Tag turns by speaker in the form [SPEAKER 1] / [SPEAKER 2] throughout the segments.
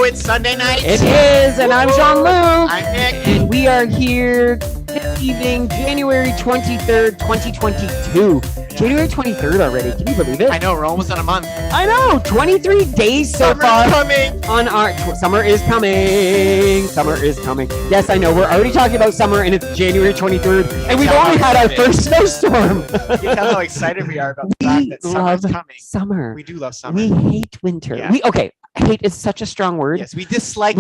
[SPEAKER 1] it's Sunday night.
[SPEAKER 2] It is, and I'm Jean-Luc.
[SPEAKER 1] I'm Nick.
[SPEAKER 2] And we are here this evening, January 23rd, 2022. January 23rd already. Can you believe it?
[SPEAKER 1] I know, we're almost on a month.
[SPEAKER 2] I know. 23 days so
[SPEAKER 1] Summer's
[SPEAKER 2] far.
[SPEAKER 1] coming.
[SPEAKER 2] On our summer is coming. Summer is coming. Yes, I know. We're already talking about summer, and it's January 23rd, and we've only had our first snowstorm.
[SPEAKER 1] You can tell how excited we are about the fact that summer's coming.
[SPEAKER 2] Summer.
[SPEAKER 1] We do love summer.
[SPEAKER 2] We hate winter.
[SPEAKER 1] Yeah.
[SPEAKER 2] Hate is such a strong word.
[SPEAKER 1] Yes, we dislike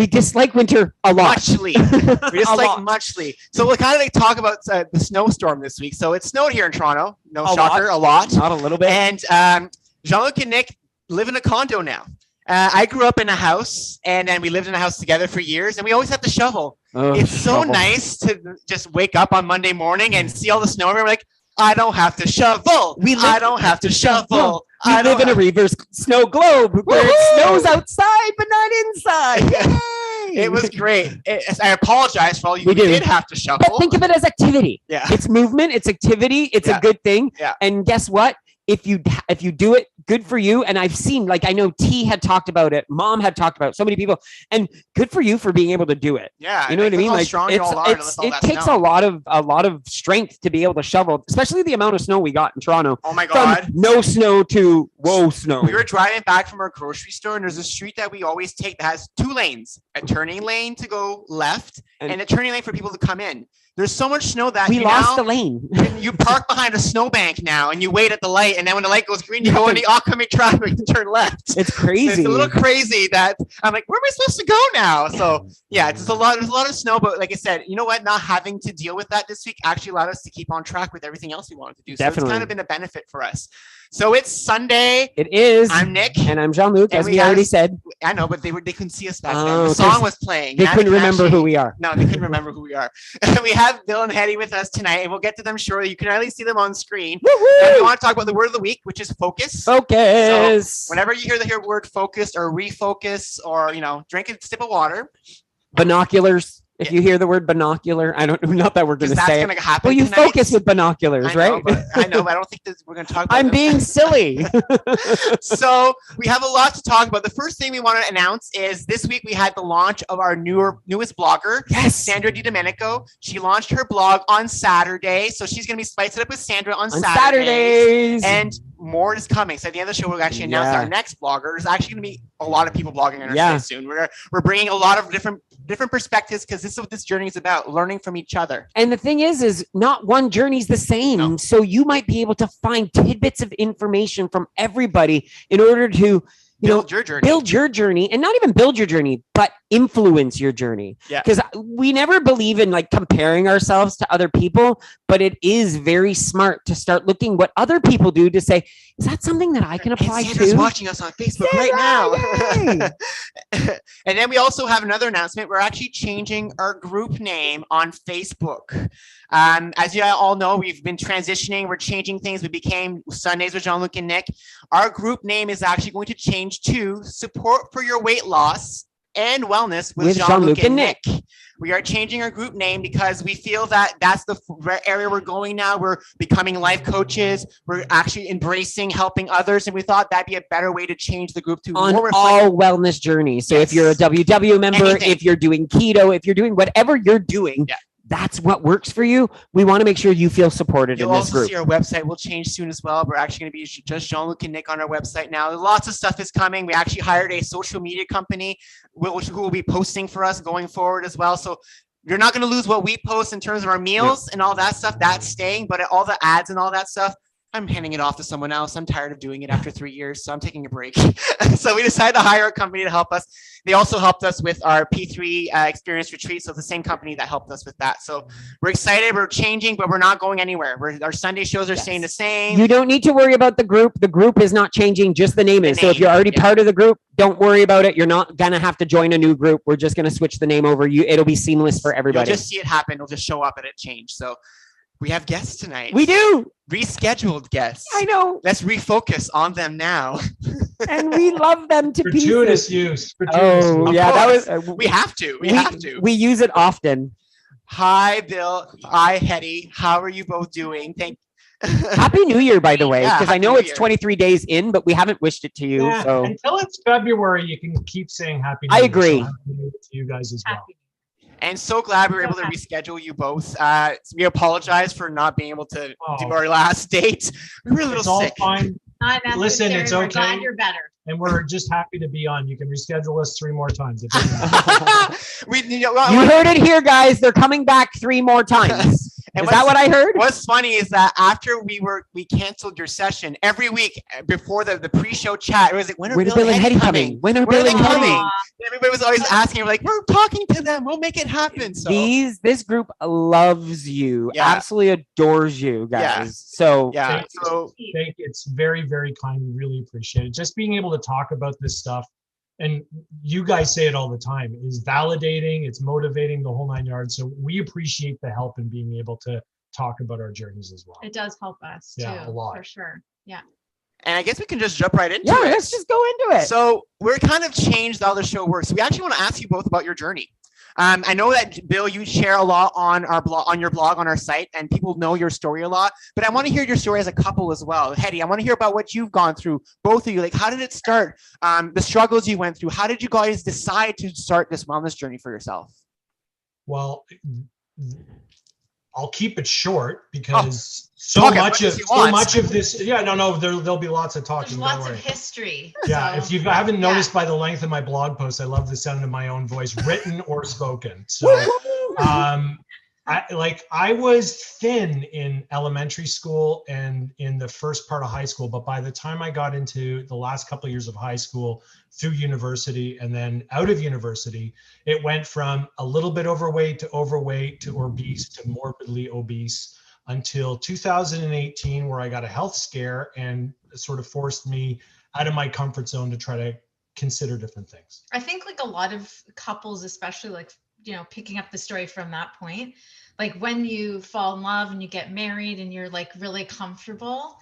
[SPEAKER 2] winter a lot.
[SPEAKER 1] muchly. We dislike muchly. So we'll kind of like talk about the snowstorm this week. So it snowed here in Toronto. No shocker, a lot.
[SPEAKER 2] Not a little bit.
[SPEAKER 1] And Jean-Luc and Nick live in a condo now. I grew up in a house, and then we lived in a house together for years, and we always have to shovel. It's so nice to just wake up on Monday morning and see all the snow, and we're like, I don't have to shovel. I don't have to shovel.
[SPEAKER 2] We live in a reverse snow globe where it snows outside but not inside. Yay!
[SPEAKER 1] It was great. I apologize for all you who did have to shovel.
[SPEAKER 2] But think of it as activity.
[SPEAKER 1] Yeah.
[SPEAKER 2] It's movement. It's activity. It's a good thing.
[SPEAKER 1] Yeah.
[SPEAKER 2] And guess what? If you do it, good for you. And I've seen, like, I know T had talked about it. Mom had talked about it. So many people. And good for you for being able to do it.
[SPEAKER 1] Yeah.
[SPEAKER 2] You know what I mean? Like, it takes a lot of strength to be able to shovel, especially the amount of snow we got in Toronto.
[SPEAKER 1] Oh my God.
[SPEAKER 2] From no snow to whoa snow.
[SPEAKER 1] We were driving back from our grocery store, and there's a street that we always take that has two lanes, a turning lane to go left and a turning lane for people to come in. There's so much snow that
[SPEAKER 2] we lost the lane.
[SPEAKER 1] You park behind a snowbank now, and you wait at the light, and then when the light goes green, you go in the oncoming traffic and turn left.
[SPEAKER 2] It's crazy.
[SPEAKER 1] So it's a little crazy that I'm like, where am I supposed to go now? So yeah, there's a lot of snow, but like I said, you know what? Not having to deal with that this week actually allowed us to keep on track with everything else we wanted to do. So
[SPEAKER 2] Definitely.
[SPEAKER 1] It's kind of been a benefit for us. So it's Sunday.
[SPEAKER 2] It is.
[SPEAKER 1] I'm Nick.
[SPEAKER 2] And I'm Jean-Luc, as we already said.
[SPEAKER 1] I know, but they couldn't see us back then. The song was playing.
[SPEAKER 2] They couldn't remember who we are.
[SPEAKER 1] No, they couldn't remember who we are. We have Bil and Hedy with us tonight, and we'll get to them shortly. You can at least see them on screen. And we want to talk about the word of the week, which is focus.
[SPEAKER 2] Focus.
[SPEAKER 1] So whenever you hear the word focus or refocus or, drink a sip of water.
[SPEAKER 2] Binoculars. If you hear the word binocular, I don't know, not that we're going to say
[SPEAKER 1] it. Happen
[SPEAKER 2] well, you
[SPEAKER 1] tonight.
[SPEAKER 2] Focus with binoculars, right?
[SPEAKER 1] I know, but I don't think we're going to talk about
[SPEAKER 2] I'm being silly.
[SPEAKER 1] So we have a lot to talk about. The first thing we want to announce is this week we had the launch of our newest blogger, Sandra DiDomenico. She launched her blog on Saturday, so she's going to be spicing it up with Sandra on Saturdays. And more is coming. So at the end of the show, we'll actually announce our next blogger. There's actually going to be a lot of people blogging on our site soon. We're bringing a lot of different perspectives because this is what this journey is about, learning from each other.
[SPEAKER 2] And the thing is not one journey's the same. No. So you might be able to find tidbits of information from everybody in order to build your journey, and not even build your journey, but influence your journey. Yeah. Because we never believe in like comparing ourselves to other people, but it is very smart to start looking what other people do to say, is that something that I can apply to?
[SPEAKER 1] Sandra's watching us on Facebook right now. And then we also have another announcement. We're actually changing our group name on Facebook. As you all know, we've been transitioning. We're changing things. We became Sundays with Jean-Luc and Nick. Our group name is actually going to change to Support for Your Weight Loss and Wellness with Jean-Luc and Nick. We are changing our group name because we feel that that's the area we're going now. We're becoming life coaches. We're actually embracing helping others. And we thought that'd be a better way to change the group to
[SPEAKER 2] on more all wellness journeys. So if you're a WW member, if you're doing keto, if you're doing whatever you're doing, that's what works for you. We want to make sure you feel supported in this group.
[SPEAKER 1] You'll also see our website will change soon as well. We're actually going to be just Jean-Luc and Nick on our website now. Lots of stuff is coming. We actually hired a social media company who will be posting for us going forward as well. So you're not going to lose what we post in terms of our meals and all that stuff. That's staying, but all the ads and all that stuff, I'm handing it off to someone else. I'm tired of doing it after 3 years, so I'm taking a break. So we decided to hire a company to help us. They also helped us with our P3 experience retreat. So it's the same company that helped us with that. So we're excited. We're changing, but we're not going anywhere. Our Sunday shows are staying the same.
[SPEAKER 2] You don't need to worry about the group. The group is not changing. Just the name is. So if you're already part of the group, don't worry about it. You're not going to have to join a new group. We're just going to switch the name over. It'll be seamless for everybody.
[SPEAKER 1] You'll just see it happen. It'll just show up and it changed. So we have guests tonight.
[SPEAKER 2] We do.
[SPEAKER 1] Rescheduled guests.
[SPEAKER 2] I know.
[SPEAKER 1] Let's refocus on them now.
[SPEAKER 2] And we love them to pieces.
[SPEAKER 3] Gratuitous use.
[SPEAKER 2] Oh, yeah. That was.
[SPEAKER 1] We have to. We have to.
[SPEAKER 2] We use it often.
[SPEAKER 1] Hi, Bil. Hi, Hedy. How are you both doing?
[SPEAKER 2] Happy New Year, by the way, because I know it's
[SPEAKER 1] Year.
[SPEAKER 2] 23 days in, but we haven't wished it to you.
[SPEAKER 3] Yeah,
[SPEAKER 2] so
[SPEAKER 3] until it's February, you can keep saying Happy New
[SPEAKER 2] I
[SPEAKER 3] Year.
[SPEAKER 2] agree.
[SPEAKER 3] So Happy New Year to you guys as well.
[SPEAKER 1] And so glad we were able to reschedule you both. We apologize for not being able to do our last date. We were a little sick.
[SPEAKER 3] It's all fine. Listen, it's okay.
[SPEAKER 4] We're glad you're better.
[SPEAKER 3] And we're just happy to be on. You can reschedule us 3 more times.
[SPEAKER 2] You heard it here, guys. They're coming back 3 more times. Is that what I heard?
[SPEAKER 1] What's funny is that after we canceled your session every week before the pre-show chat, it was like, when are Bil and Hedy coming?
[SPEAKER 2] When are Bil and Hedy?
[SPEAKER 1] Everybody was always asking, like, we're talking to them. We'll make it happen. So
[SPEAKER 2] this group loves you, absolutely adores you guys. So
[SPEAKER 3] it's very, very kind. We really appreciate it. Just being able to talk about this stuff, and you guys say it all the time, is validating, it's motivating, the whole 9 yards. So we appreciate the help in being able to talk about our journeys as well.
[SPEAKER 4] It does help us too,
[SPEAKER 3] a lot.
[SPEAKER 4] for sure. Yeah.
[SPEAKER 1] And I guess we can just jump right into it.
[SPEAKER 2] Yeah, let's just go into it.
[SPEAKER 1] So we're kind of changed how the show works. We actually want to ask you both about your journey. I know that, Bil, you share a lot on our blog, on your blog, on our site, and people know your story a lot. But I want to hear your story as a couple as well. Hedy, I want to hear about what you've gone through, both of you. Like, how did it start? The struggles you went through. How did you guys decide to start this wellness journey for yourself?
[SPEAKER 3] Well, I'll keep it short because so much of this. Yeah, no, there'll be lots of talking.
[SPEAKER 4] There's lots of history.
[SPEAKER 3] Yeah, if you haven't noticed by the length of my blog post, I love the sound of my own voice, written or spoken. So, I was thin in elementary school and in the first part of high school, but by the time I got into the last couple of years of high school, through university and then out of university, it went from a little bit overweight to obese to morbidly obese until 2018, where I got a health scare and sort of forced me out of my comfort zone to try to consider different things.
[SPEAKER 4] I think like a lot of couples, especially like, picking up the story from that point, like when you fall in love and you get married and you're like really comfortable,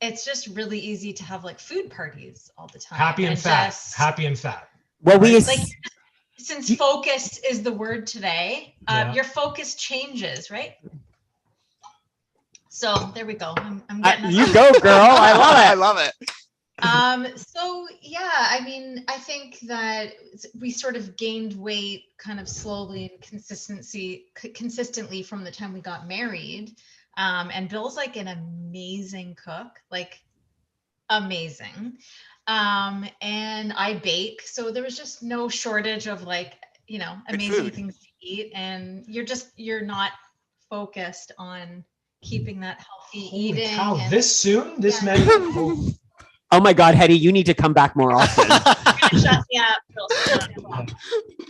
[SPEAKER 4] it's just really easy to have like food parties all the time.
[SPEAKER 3] Happy and fat.
[SPEAKER 2] Well,
[SPEAKER 4] since focused is the word today, your focus changes, right? So there we go. I'm getting
[SPEAKER 2] you go, girl. I love it.
[SPEAKER 1] I love it.
[SPEAKER 4] So yeah, I mean, I think that we sort of gained weight kind of slowly and consistently from the time we got married. And Bill's like an amazing cook, like amazing. And I bake. So there was just no shortage of like, amazing things to eat. And you're not focused on keeping that healthy eating.
[SPEAKER 3] Holy cow, this soon? This many?
[SPEAKER 2] Oh my God, Hedy, you need to come back more often.
[SPEAKER 4] Shut me up.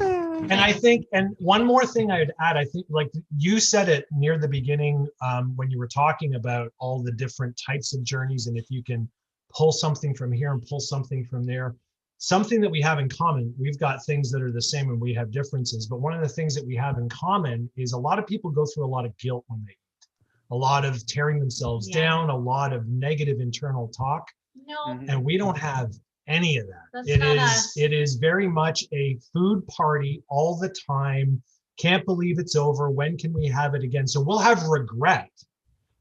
[SPEAKER 3] And I think, and one more thing I'd add, I think like you said it near the beginning when you were talking about all the different types of journeys, and if you can pull something from here and pull something from there, something that we have in common, we've got things that are the same and we have differences, but one of the things that we have in common is a lot of people go through a lot of guilt when they eat, a lot of tearing themselves down, a lot of negative internal talk.
[SPEAKER 4] No.
[SPEAKER 3] And we don't have any of that.
[SPEAKER 4] That's
[SPEAKER 3] it is very much a food party all the time. Can't believe it's over. When can we have it again? So we'll have regret,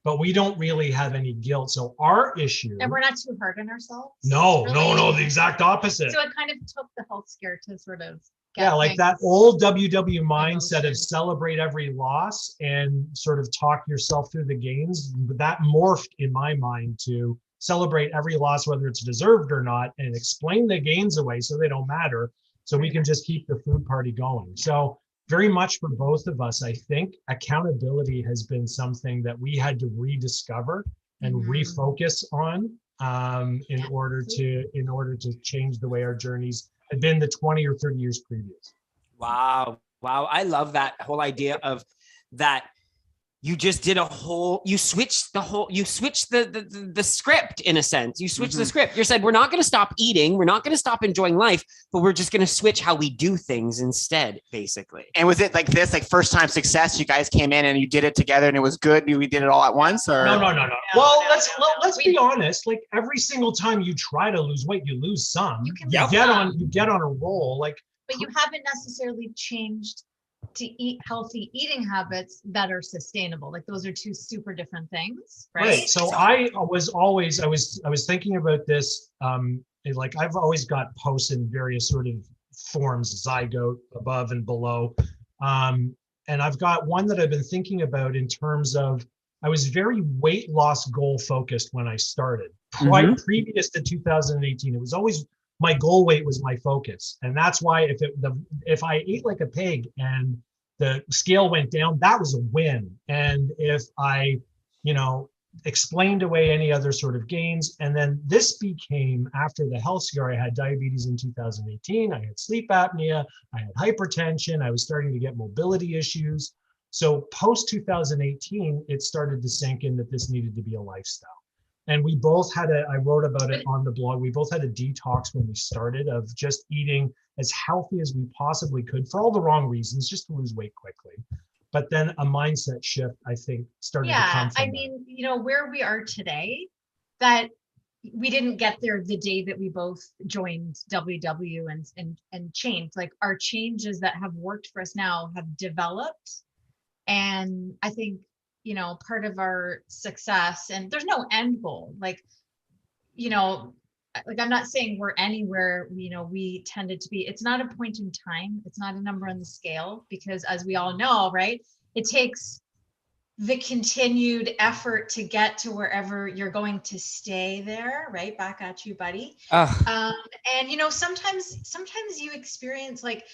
[SPEAKER 3] but we don't really have any guilt. So our issue.
[SPEAKER 4] And we're not too hard on ourselves.
[SPEAKER 3] No, the exact opposite.
[SPEAKER 4] So it kind of took the health scare to sort of
[SPEAKER 3] like that old WW mindset of celebrate every loss and sort of talk yourself through the gains. That morphed in my mind to celebrate every loss, whether it's deserved or not, and explain the gains away so they don't matter, so we can just keep the food party going. So very much for both of us, I think accountability has been something that we had to rediscover and refocus on in order to change the way our journeys had been the 20 or 30 years previous.
[SPEAKER 2] Wow. I love that whole idea of that. You just did you switched the script in a sense. You switched the script. You said, we're not going to stop eating. We're not going to stop enjoying life, but we're just going to switch how we do things instead, basically.
[SPEAKER 1] And was it like this, like first time success? You guys came in and you did it together and it was good. We did it all at once, or?
[SPEAKER 3] No. Well, let's be honest. Like every single time you try to lose weight, you lose some. You get on a roll. Like,
[SPEAKER 4] but you haven't necessarily changed to eat healthy eating habits that are sustainable. Like those are two super different things, right?
[SPEAKER 3] Right. So I was thinking about this. Like I've always got posts in various sort of forms, zygote, above and below. And I've got one that I've been thinking about in terms of, I was very weight loss goal focused when I started. Previous to 2018, it was always my goal weight was my focus. And that's why if I ate like a pig and the scale went down, that was a win. And if I, explained away any other sort of gains. And then this became, after the health scare, I had diabetes in 2018, I had sleep apnea, I had hypertension, I was starting to get mobility issues. So post 2018, it started to sink in that this needed to be a lifestyle. And we both had I wrote about it on the blog, we both had a detox when we started of just eating as healthy as we possibly could for all the wrong reasons, just to lose weight quickly. But then a mindset shift, I think, started to come from
[SPEAKER 4] where we are today, that we didn't get there the day that we both joined WW and changed. Like our changes that have worked for us now have developed. And I think, part of our success, and there's no end goal, like I'm not saying we're anywhere, we tended to be. It's not a point in time. It's not a number on the scale, because as we all know, right, it takes the continued effort to get to wherever you're going to stay there, right? Back at you, buddy. And sometimes you experience, like,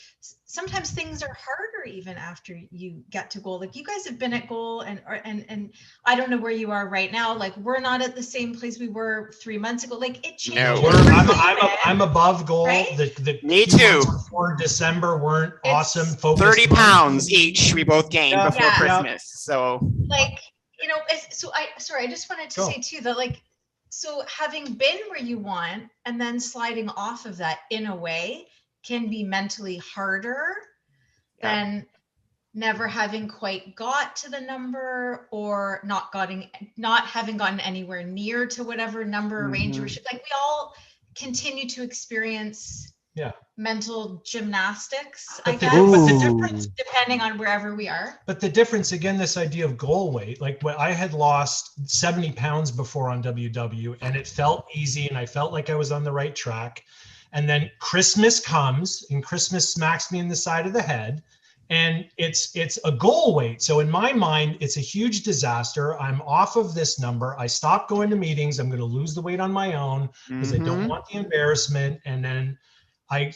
[SPEAKER 4] sometimes things are harder even after you get to goal. Like you guys have been at goal, and I don't know where you are right now. Like we're not at the same place we were 3 months ago. Like it changed.
[SPEAKER 3] No, I'm above goal.
[SPEAKER 4] Right?
[SPEAKER 3] The
[SPEAKER 1] Me too.
[SPEAKER 3] Before December weren't awesome.
[SPEAKER 1] 30 pounds each we both gained before Christmas. So
[SPEAKER 4] like, I just wanted to say too that, like, so having been where you want and then sliding off of that in a way can be mentally harder than never having quite got to the number, or not having gotten anywhere near to whatever number range you were. Like we all continue to experience mental gymnastics, I guess,
[SPEAKER 3] but the difference,
[SPEAKER 4] depending on wherever we are.
[SPEAKER 3] But the difference, again, this idea of goal weight, like when I had lost 70 pounds before on WW, and it felt easy and I felt like I was on the right track. And then Christmas comes and Christmas smacks me in the side of the head, and it's a goal weight. So in my mind, it's a huge disaster. I'm off of this number. I stop going to meetings. I'm going to lose the weight on my own because I don't want the embarrassment. And then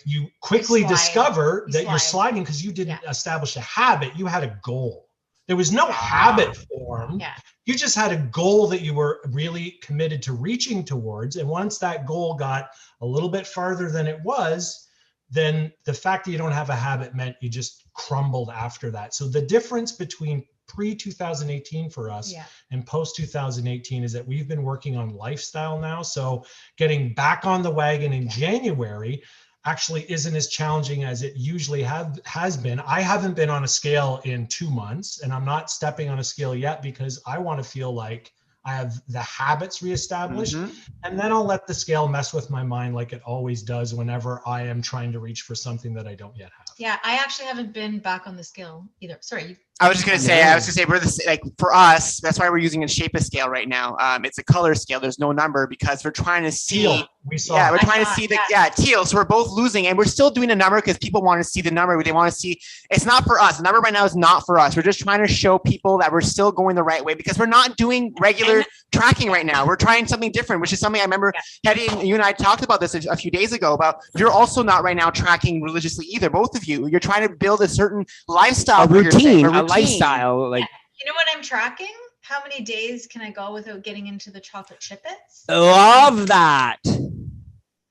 [SPEAKER 3] you quickly discover that you're sliding because you didn't establish a habit. You had a goal. There was no habit formed. You just had a goal that you were really committed to reaching towards. And once that goal got a little bit farther than it was, then the fact that you don't have a habit meant you just crumbled after that. So the difference between pre-2018 for us and post-2018 is that we've been working on lifestyle now. So getting back on the wagon in January actually isn't as challenging as it usually has been. I haven't been on a scale in 2 months, and I'm not stepping on a scale yet because I want to feel like I have the habits reestablished, and then I'll let the scale mess with my mind like it always does whenever I am trying to reach for something that I don't yet have.
[SPEAKER 4] Yeah, I actually haven't been back on the scale either. Sorry.
[SPEAKER 1] I was just gonna say we're like, for us, that's why we're using a shape of scale right now. It's a color scale. There's no number because we're trying to see.
[SPEAKER 3] Teal.
[SPEAKER 1] We're trying to see teal. So we're both losing, and we're still doing a number because people want to see the number. They want to see. It's not for us. The number right now is not for us. We're just trying to show people that we're still going the right way because we're not doing regular tracking right now. We're trying something different, which is something I remember Hedy and you and I talked about this a few days ago about. You're also not right now tracking religiously either. Both of you. You're trying to build a certain lifestyle,
[SPEAKER 2] a routine, a lifestyle. Like,
[SPEAKER 4] you know what I'm tracking? How many days can I go without getting into the chocolate chip bits?
[SPEAKER 2] Love that.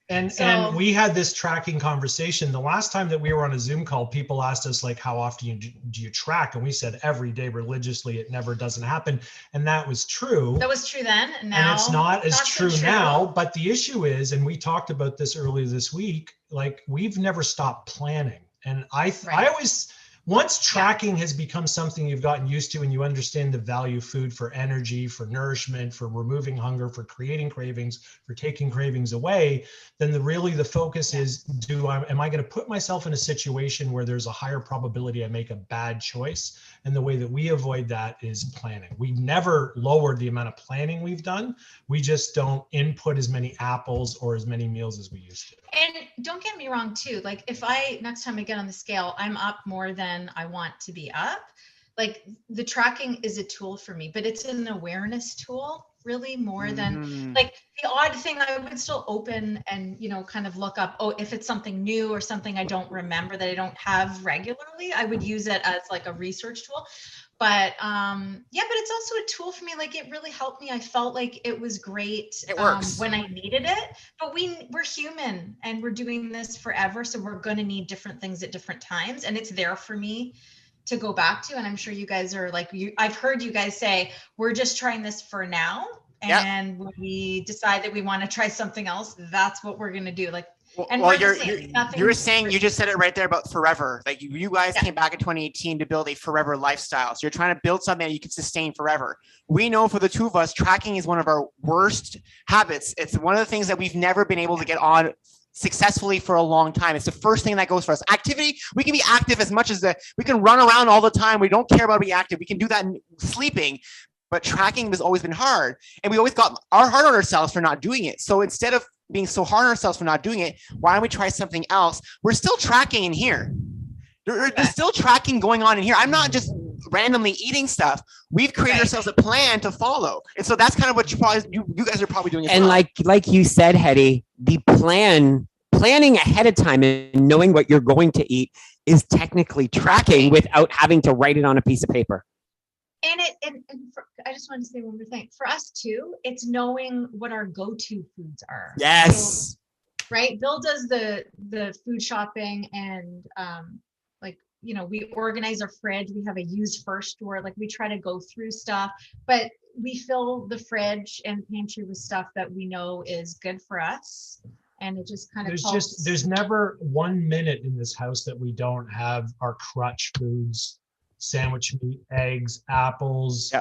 [SPEAKER 3] And we had this tracking conversation. The last time that we were on a Zoom call, people asked us, like, how often do you track? And we said every day religiously. It never doesn't happen. And that was true.
[SPEAKER 4] That was true then. And now
[SPEAKER 3] it's not as true now. But the issue is, and we talked about this earlier this week, like we've never stopped planning. And I always, once tracking has become something you've gotten used to and you understand the value of food for energy, for nourishment, for removing hunger, for creating cravings, for taking cravings away, then the focus is, am I going to put myself in a situation where there's a higher probability I make a bad choice? And the way that we avoid that is planning. We never lowered the amount of planning we've done. We just don't input as many apples or as many meals as we used to.
[SPEAKER 4] And don't get me wrong too, like if next time I get on the scale, I'm up more than I want to be up, like the tracking is a tool for me, but it's an awareness tool really more than like the odd thing I would still open and, kind of look up, if it's something new or something I don't remember that I don't have regularly, I would use it as like a research tool. But but it's also a tool for me. Like it really helped me. I felt like it was great when I needed it. But we're human and we're doing this forever. So we're going to need different things at different times. And it's there for me to go back to. And I'm sure you guys are like, I've heard you guys say, we're just trying this for now. And when we decide that we want to try something else, that's what we're going to do. Like,
[SPEAKER 1] you're saying, you just said it right there about forever. Like you guys came back in 2018 to build a forever lifestyle. So you're trying to build something that you can sustain forever. We know for the two of us, tracking is one of our worst habits. It's one of the things that we've never been able to get on successfully for a long time. It's the first thing that goes for us. Activity, we can be active as much as we can run around all the time. We don't care about being active. We can do that in sleeping. But tracking has always been hard. And we always got hard on ourselves for not doing it. So instead of being so hard on ourselves for not doing it, why don't we try something else? We're still tracking in here. There's still tracking going on in here. I'm not just randomly eating stuff. We've created ourselves a plan to follow. And so that's kind of what you guys are probably doing as well.
[SPEAKER 2] And like you said, Hedy, the planning ahead of time and knowing what you're going to eat is technically tracking without having to write it on a piece of paper.
[SPEAKER 4] And I just want to say one more thing. For us too, it's knowing what our go-to foods are.
[SPEAKER 2] Yes.
[SPEAKER 4] So, right. Bill does the food shopping and we organize our fridge. We have a use first store. Like we try to go through stuff, but we fill the fridge and pantry with stuff that we know is good for us. And it just kind of
[SPEAKER 3] there's never 1 minute in this house that we don't have our crutch foods. Sandwich meat, eggs, apples,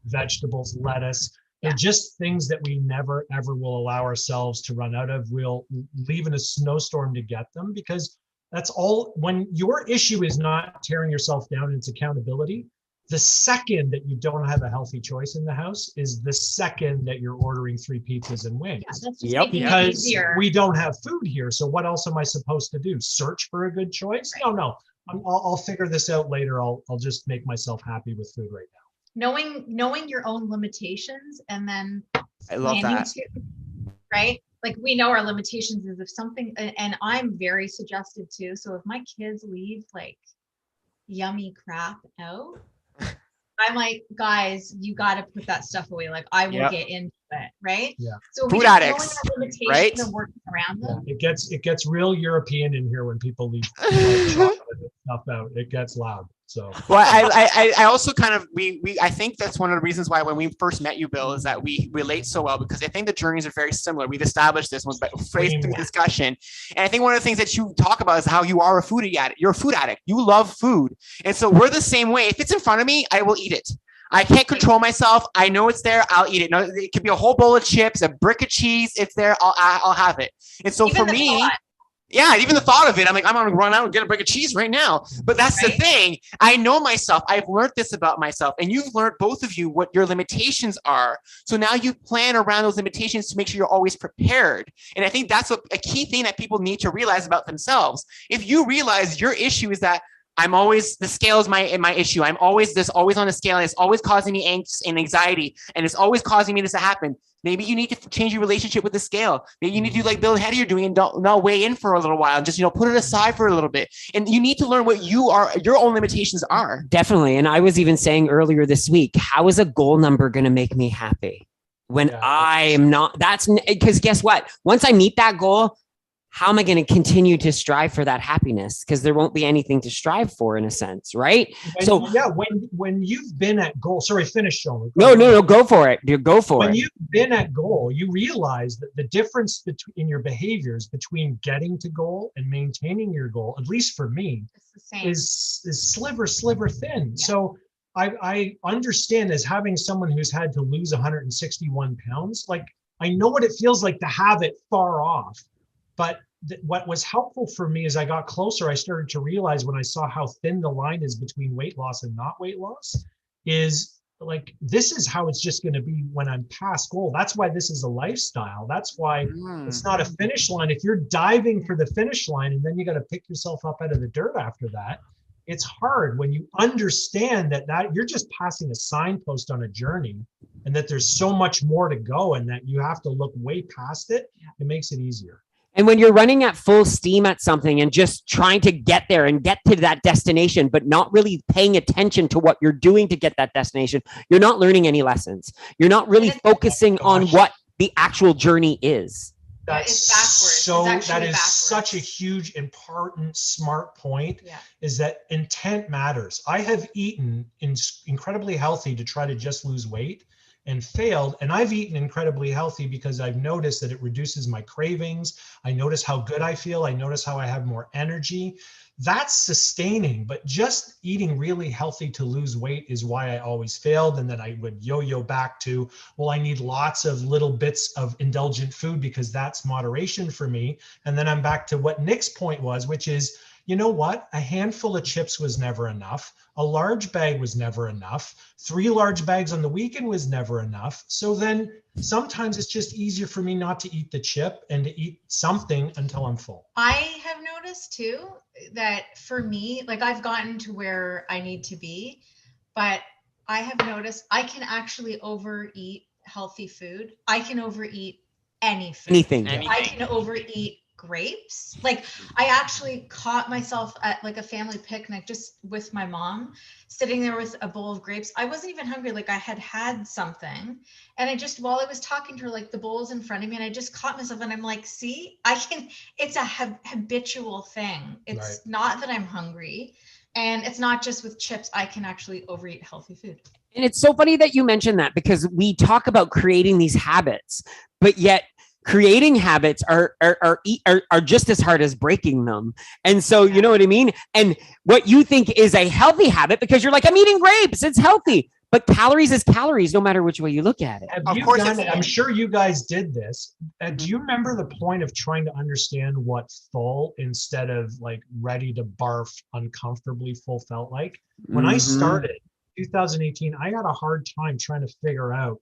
[SPEAKER 3] vegetables, lettuce. They're just things that we never, ever will allow ourselves to run out of. We'll leave in a snowstorm to get them because that's all. When your issue is not tearing yourself down, it's accountability. The second that you don't have a healthy choice in the house is the second that you're ordering 3 pizzas and wings. Because we don't have food here. So what else am I supposed to do? Search for a good choice? No. I'll figure this out later. I'll just make myself happy with food right now.
[SPEAKER 4] Knowing your own limitations and then
[SPEAKER 1] I love that.
[SPEAKER 4] Right? Like we know our limitations is if something, and I'm very suggestive too. So if my kids leave like yummy crap out, I'm like, guys, you got to put that stuff away. Like I will get into it, right?
[SPEAKER 3] Yeah.
[SPEAKER 4] So
[SPEAKER 1] food addicts, right?
[SPEAKER 4] And working around them.
[SPEAKER 3] Yeah. It gets real European in here when people leave chocolate and stuff out. It gets loud. So
[SPEAKER 1] well, I also kind of I think that's one of the reasons why when we first met you, Bill, is that we relate so well because I think the journeys are very similar. We've established this one, but phrased through discussion. And I think one of the things that you talk about is how you are a food addict. You're a food addict. You love food, and so we're the same way. If it's in front of me, I will eat it. I can't control myself. I know it's there. I'll eat it. No, it could be a whole bowl of chips, a brick of cheese. It's there. I'll have it. And so for me. Yeah, even the thought of it, I'm like, I'm going to run out and get a brick of cheese right now. But that's the thing. I know myself. I've learned this about myself. And you've learned, both of you, what your limitations are. So now you plan around those limitations to make sure you're always prepared. And I think that's a key thing that people need to realize about themselves. If you realize your issue is that the scale is my issue. I'm always on the scale and it's always causing me angst and anxiety and it's always causing me this to happen. Maybe you need to change your relationship with the scale. Maybe you need to do like Bil Hedy are doing and not weigh in for a little while and just, put it aside for a little bit. And you need to learn what your own limitations are.
[SPEAKER 2] Definitely. And I was even saying earlier this week, how is a goal number going to make me happy when I am not? That's because guess what? Once I meet that goal, how am I going to continue to strive for that happiness? Because there won't be anything to strive for in a sense, right?
[SPEAKER 3] When you've been at goal, sorry, finish, Jean-Luc.
[SPEAKER 2] No, go for it. Go for it.
[SPEAKER 3] When you've been at goal, you realize that the difference in your behaviors between getting to goal and maintaining your goal, at least for me, is sliver thin. Yeah. So I understand, as having someone who's had to lose 161 pounds, like I know what it feels like to have it far off. But what was helpful for me as I got closer, I started to realize when I saw how thin the line is between weight loss and not weight loss, is like, this is how it's just going to be when I'm past goal. That's why this is a lifestyle. That's why it's not a finish line. If you're diving for the finish line and then you got to pick yourself up out of the dirt after that, it's hard when you understand that you're just passing a signpost on a journey, and that there's so much more to go, and that you have to look way past it. It makes it easier.
[SPEAKER 2] And when you're running at full steam at something and just trying to get there and get to that destination, but not really paying attention to what you're doing to get that destination, you're not learning any lessons. You're not really focusing on what the actual journey is.
[SPEAKER 3] That's backwards. That is such a huge, important, smart point, is that intent matters. I have eaten incredibly healthy to try to just lose weight and failed. And I've eaten incredibly healthy because I've noticed that it reduces my cravings. I notice how good I feel. I notice how I have more energy. That's sustaining, but just eating really healthy to lose weight is why I always failed. And then I would yo-yo back to, well, I need lots of little bits of indulgent food because that's moderation for me. And then I'm back to what Nick's point was, which is, you know what? A handful of chips was never enough. A large bag was never enough. 3 large bags on the weekend was never enough. So then sometimes it's just easier for me not to eat the chip and to eat something until I'm full.
[SPEAKER 4] I have noticed too that for me, like I've gotten to where I need to be, but I have noticed I can actually overeat healthy food. I can overeat any food.
[SPEAKER 2] Anything.
[SPEAKER 4] I can overeat grapes. Like I actually caught myself at like a family picnic just with my mom, sitting there with a bowl of grapes. I wasn't even hungry. Like I had something, and I just, while I was talking to her, like the bowl was in front of me, and I just caught myself, and I'm like, see, I can, it's a habitual thing. It's not that I'm hungry, and it's not just with chips. I can actually overeat healthy food.
[SPEAKER 2] And it's so funny that you mentioned that, because we talk about creating these habits, but yet creating habits are just as hard as breaking them. And so, you know what I mean? And what you think is a healthy habit, because you're like, I'm eating grapes, it's healthy, but calories is calories, no matter which way you look at it.
[SPEAKER 3] I'm sure you guys did this. Do you remember the point of trying to understand what full instead of like ready to barf, uncomfortably full felt like? When I started 2018, I had a hard time trying to figure out,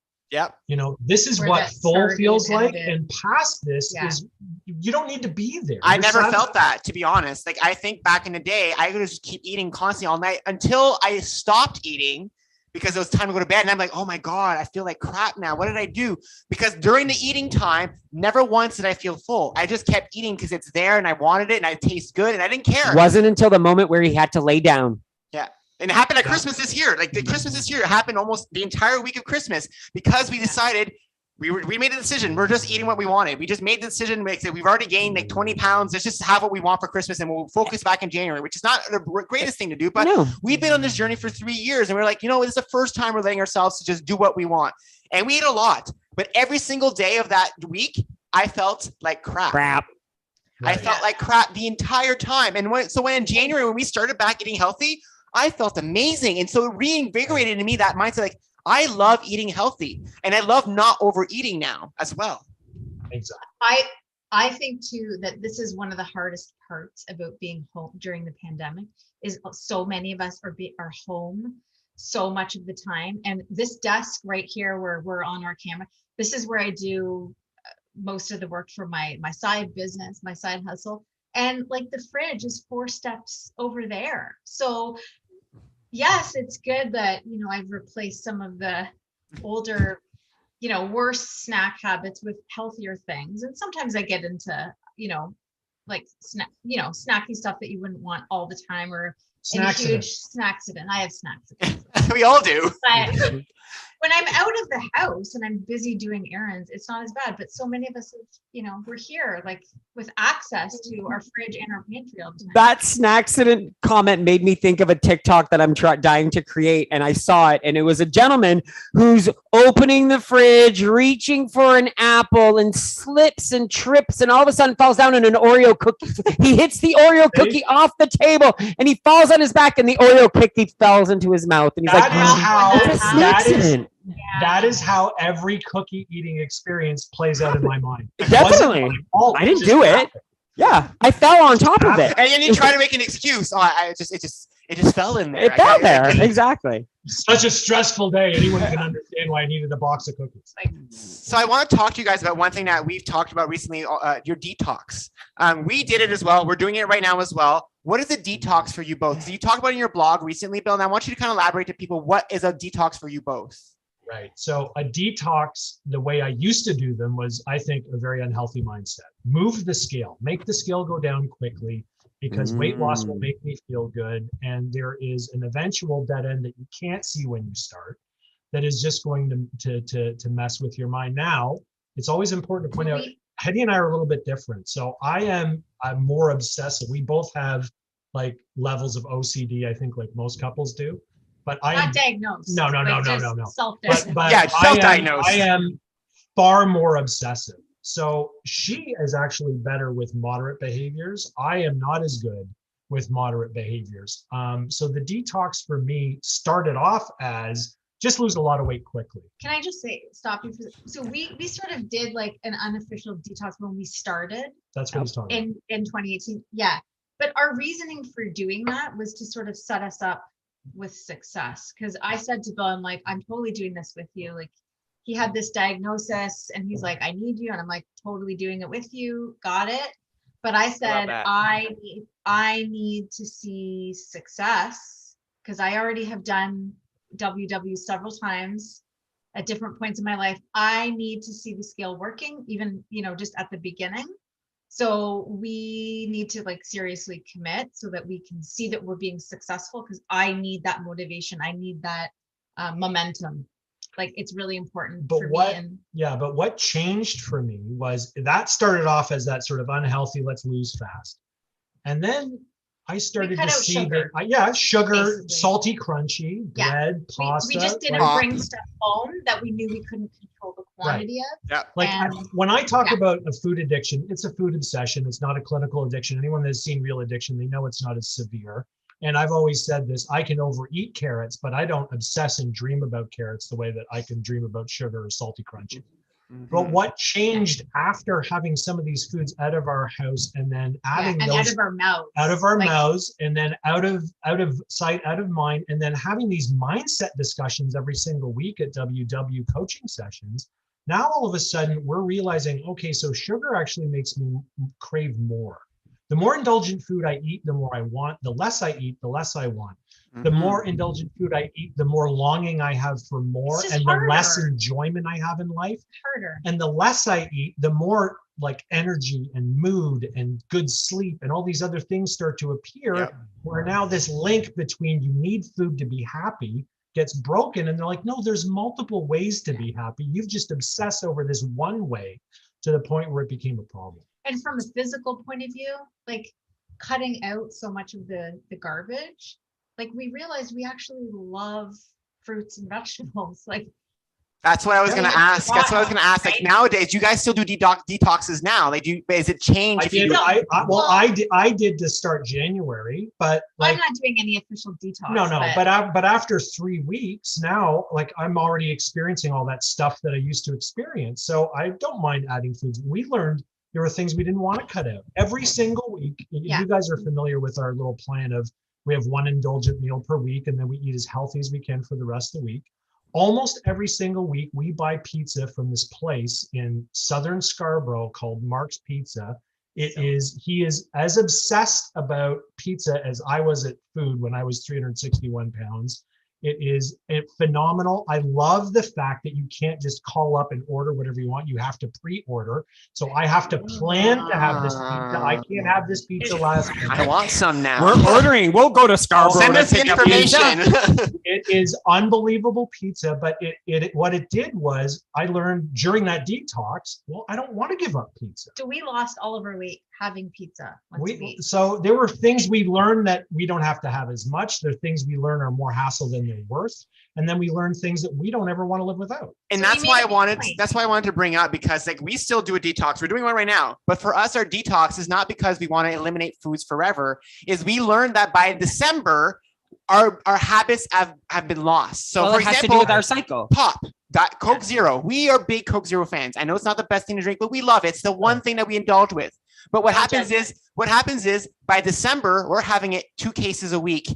[SPEAKER 3] you know, this is what full feels like, and past this is, you don't need to be there.
[SPEAKER 1] I never felt that, to be honest. Like I think back in the day, I could just keep eating constantly all night until I stopped eating, because it was time to go to bed. And I'm like, oh my God, I feel like crap now. What did I do? Because during the eating time, never once did I feel full. I just kept eating because it's there and I wanted it and it tastes good and I didn't care.
[SPEAKER 2] It wasn't until the moment where he had to lay down.
[SPEAKER 1] Yeah. And it happened at Christmas this year. Like the Christmas this year, it happened almost the entire week of Christmas, because we decided, we made a decision. We're just eating what we wanted. We just made the decision. We've already gained like 20 pounds. Let's just have what we want for Christmas, and we'll focus back in January, which is not the greatest thing to do. But we've been on this journey for 3 years, and we're like, you know, this is the first time we're letting ourselves to just do what we want. And we ate a lot, but every single day of that week, I felt like crap. I felt like crap the entire time. And when in January, when we started back eating healthy, I felt amazing. And so it reinvigorated in me that mindset, like, I love eating healthy, and I love not overeating now as well.
[SPEAKER 3] Exactly.
[SPEAKER 4] I think too that this is one of the hardest parts about being home during the pandemic, is so many of us are home so much of the time. And this desk right here where we're on our camera, this is where I do most of the work for my side business, my side hustle. And like the fridge is 4 steps over there. So yes, it's good that, you know, I've replaced some of the older, you know, worse snack habits with healthier things. And sometimes I get into, you know, like snacky stuff that you wouldn't want all the time, or any huge snack accident. I have snacks.
[SPEAKER 1] We all do.
[SPEAKER 4] But when I'm out of the house and I'm busy doing errands, it's not as bad. But so many of us, we're here like with access to our fridge and our pantry all the time.
[SPEAKER 2] That snacksident comment made me think of a TikTok that I'm dying to create. And I saw it. And it was a gentleman who's opening the fridge, reaching for an apple, and slips and trips, and all of a sudden falls down in an Oreo cookie. He hits the Oreo cookie off the table, and he falls on his back, and the Oreo cookie falls into his mouth. And he's
[SPEAKER 3] that is how every cookie eating experience plays out in my mind.
[SPEAKER 2] Definitely. I didn't do it. Yeah, I fell on top of it.
[SPEAKER 1] And then you try to make an excuse. Oh, it just fell in there.
[SPEAKER 2] It fell there. Exactly.
[SPEAKER 3] Such a stressful day. Anyone can understand why I needed a box of cookies.
[SPEAKER 1] So I want to talk to you guys about one thing that we've talked about recently, your detox. We did it as well. We're doing it right now as well. What is a detox for you both? So you talked about it in your blog recently, Bill, and I want you to kind of elaborate to people, what is a detox for you both?
[SPEAKER 3] Right. So a detox, the way I used to do them was, I think, a very unhealthy mindset. Move the scale, make the scale go down quickly, because weight loss will make me feel good. And there is an eventual dead end that you can't see when you start that is just going to mess with your mind. Now, it's always important to point out, Hedy and I are a little bit different. So I'm more obsessive. We both have like levels of OCD, I think, like most couples do. But I am
[SPEAKER 4] not diagnosed.
[SPEAKER 3] No.
[SPEAKER 4] Self-diagnosed.
[SPEAKER 3] But
[SPEAKER 1] yeah, self-diagnosed.
[SPEAKER 3] I am far more obsessive. So she is actually better with moderate behaviors. I am not as good with moderate behaviors. So the detox for me started off as just lose a lot of weight quickly.
[SPEAKER 4] Can I just stop you? So we sort of did like an unofficial detox when we started.
[SPEAKER 3] That's what he's talking about.
[SPEAKER 4] In 2018. Yeah. But our reasoning for doing that was to sort of set us up with success. Because I said to Bill, I'm like, I'm totally doing this with you. Like, he had this diagnosis and he's like, I need you. And I'm like, totally doing it with you. Got it. But I said, I need to see success, because I already have done WW several times at different points in my life. I need to see the scale working, even, just at the beginning. So we need to like seriously commit so that we can see that we're being successful, because I need that motivation. I need that momentum. Like, it's really important for me.
[SPEAKER 3] But what changed for me was that started off as that sort of unhealthy, let's lose fast. And then I started to see sugar, basically. Salty, crunchy, bread, pasta.
[SPEAKER 4] We just didn't bring stuff home that we knew we couldn't control the quantity of.
[SPEAKER 1] Yeah.
[SPEAKER 3] Like when I talk about a food addiction, it's a food obsession. It's not a clinical addiction. Anyone that's seen real addiction, they know it's not as severe. And I've always said this, I can overeat carrots, but I don't obsess and dream about carrots the way that I can dream about sugar or salty crunchy. But what changed after having some of these foods out of our house and then adding those
[SPEAKER 4] out of our mouths,
[SPEAKER 3] and then out of sight, out of mind, and then having these mindset discussions every single week at WW coaching sessions. Now, all of a sudden, we're realizing, okay, so sugar actually makes me crave more. The more indulgent food I eat, the more I want. The less I eat, the less I want. The more indulgent food I eat, the more longing I have for more, and the less enjoyment I have in life.
[SPEAKER 4] Harder.
[SPEAKER 3] And the less I eat, the more like energy and mood and good sleep and all these other things start to appear, where now this link between you need food to be happy gets broken. And they're like, no, there's multiple ways to be happy. You've just obsessed over this one way to the point where it became a problem.
[SPEAKER 4] And from a physical point of view, like cutting out so much of the garbage, like we realized we actually love fruits and vegetables. Like,
[SPEAKER 1] that's what I was going to ask. Like, nowadays, you guys still do detoxes now? Like, is it changed?
[SPEAKER 3] I did to start January, but like,
[SPEAKER 4] I'm not doing any official detox.
[SPEAKER 3] No. But after 3 weeks now, like I'm already experiencing all that stuff that I used to experience. So I don't mind adding foods. We learned there were things we didn't want to cut out every single week. You guys are familiar with our little plan of, we have one indulgent meal per week, and then we eat as healthy as we can for the rest of the week. Almost every single week, we buy pizza from this place in Southern Scarborough called Mark's Pizza. He is as obsessed about pizza as I was at food when I was 361 pounds. It is phenomenal. I love the fact that you can't just call up and order whatever you want. You have to pre-order. So I have to plan to have this pizza. I can't have this pizza last minute.
[SPEAKER 1] I want some now.
[SPEAKER 2] We're ordering. We'll go to Scarborough.
[SPEAKER 1] Send us the information.
[SPEAKER 3] It is unbelievable pizza, but what it did was I learned during that detox, well, I don't want to give up pizza.
[SPEAKER 4] So we lost all of our weight having pizza once a week.
[SPEAKER 3] So there were things we learned that we don't have to have as much. There are things we learn are more hassle than they're worth. And then we learn things that we don't ever want to live without.
[SPEAKER 1] And that's why I wanted to bring up, because like we still do a detox. We're doing one right now. But for us, our detox is not because we want to eliminate foods forever. Is we learned that by December, our habits have been lost. So for
[SPEAKER 2] it has
[SPEAKER 1] example,
[SPEAKER 2] to do with our cycle.
[SPEAKER 1] Pop. Coke Zero. We are big Coke Zero fans. I know it's not the best thing to drink, but we love it. It's the one thing that we indulge with. But what happens is by December, we're having it 2 cases a week,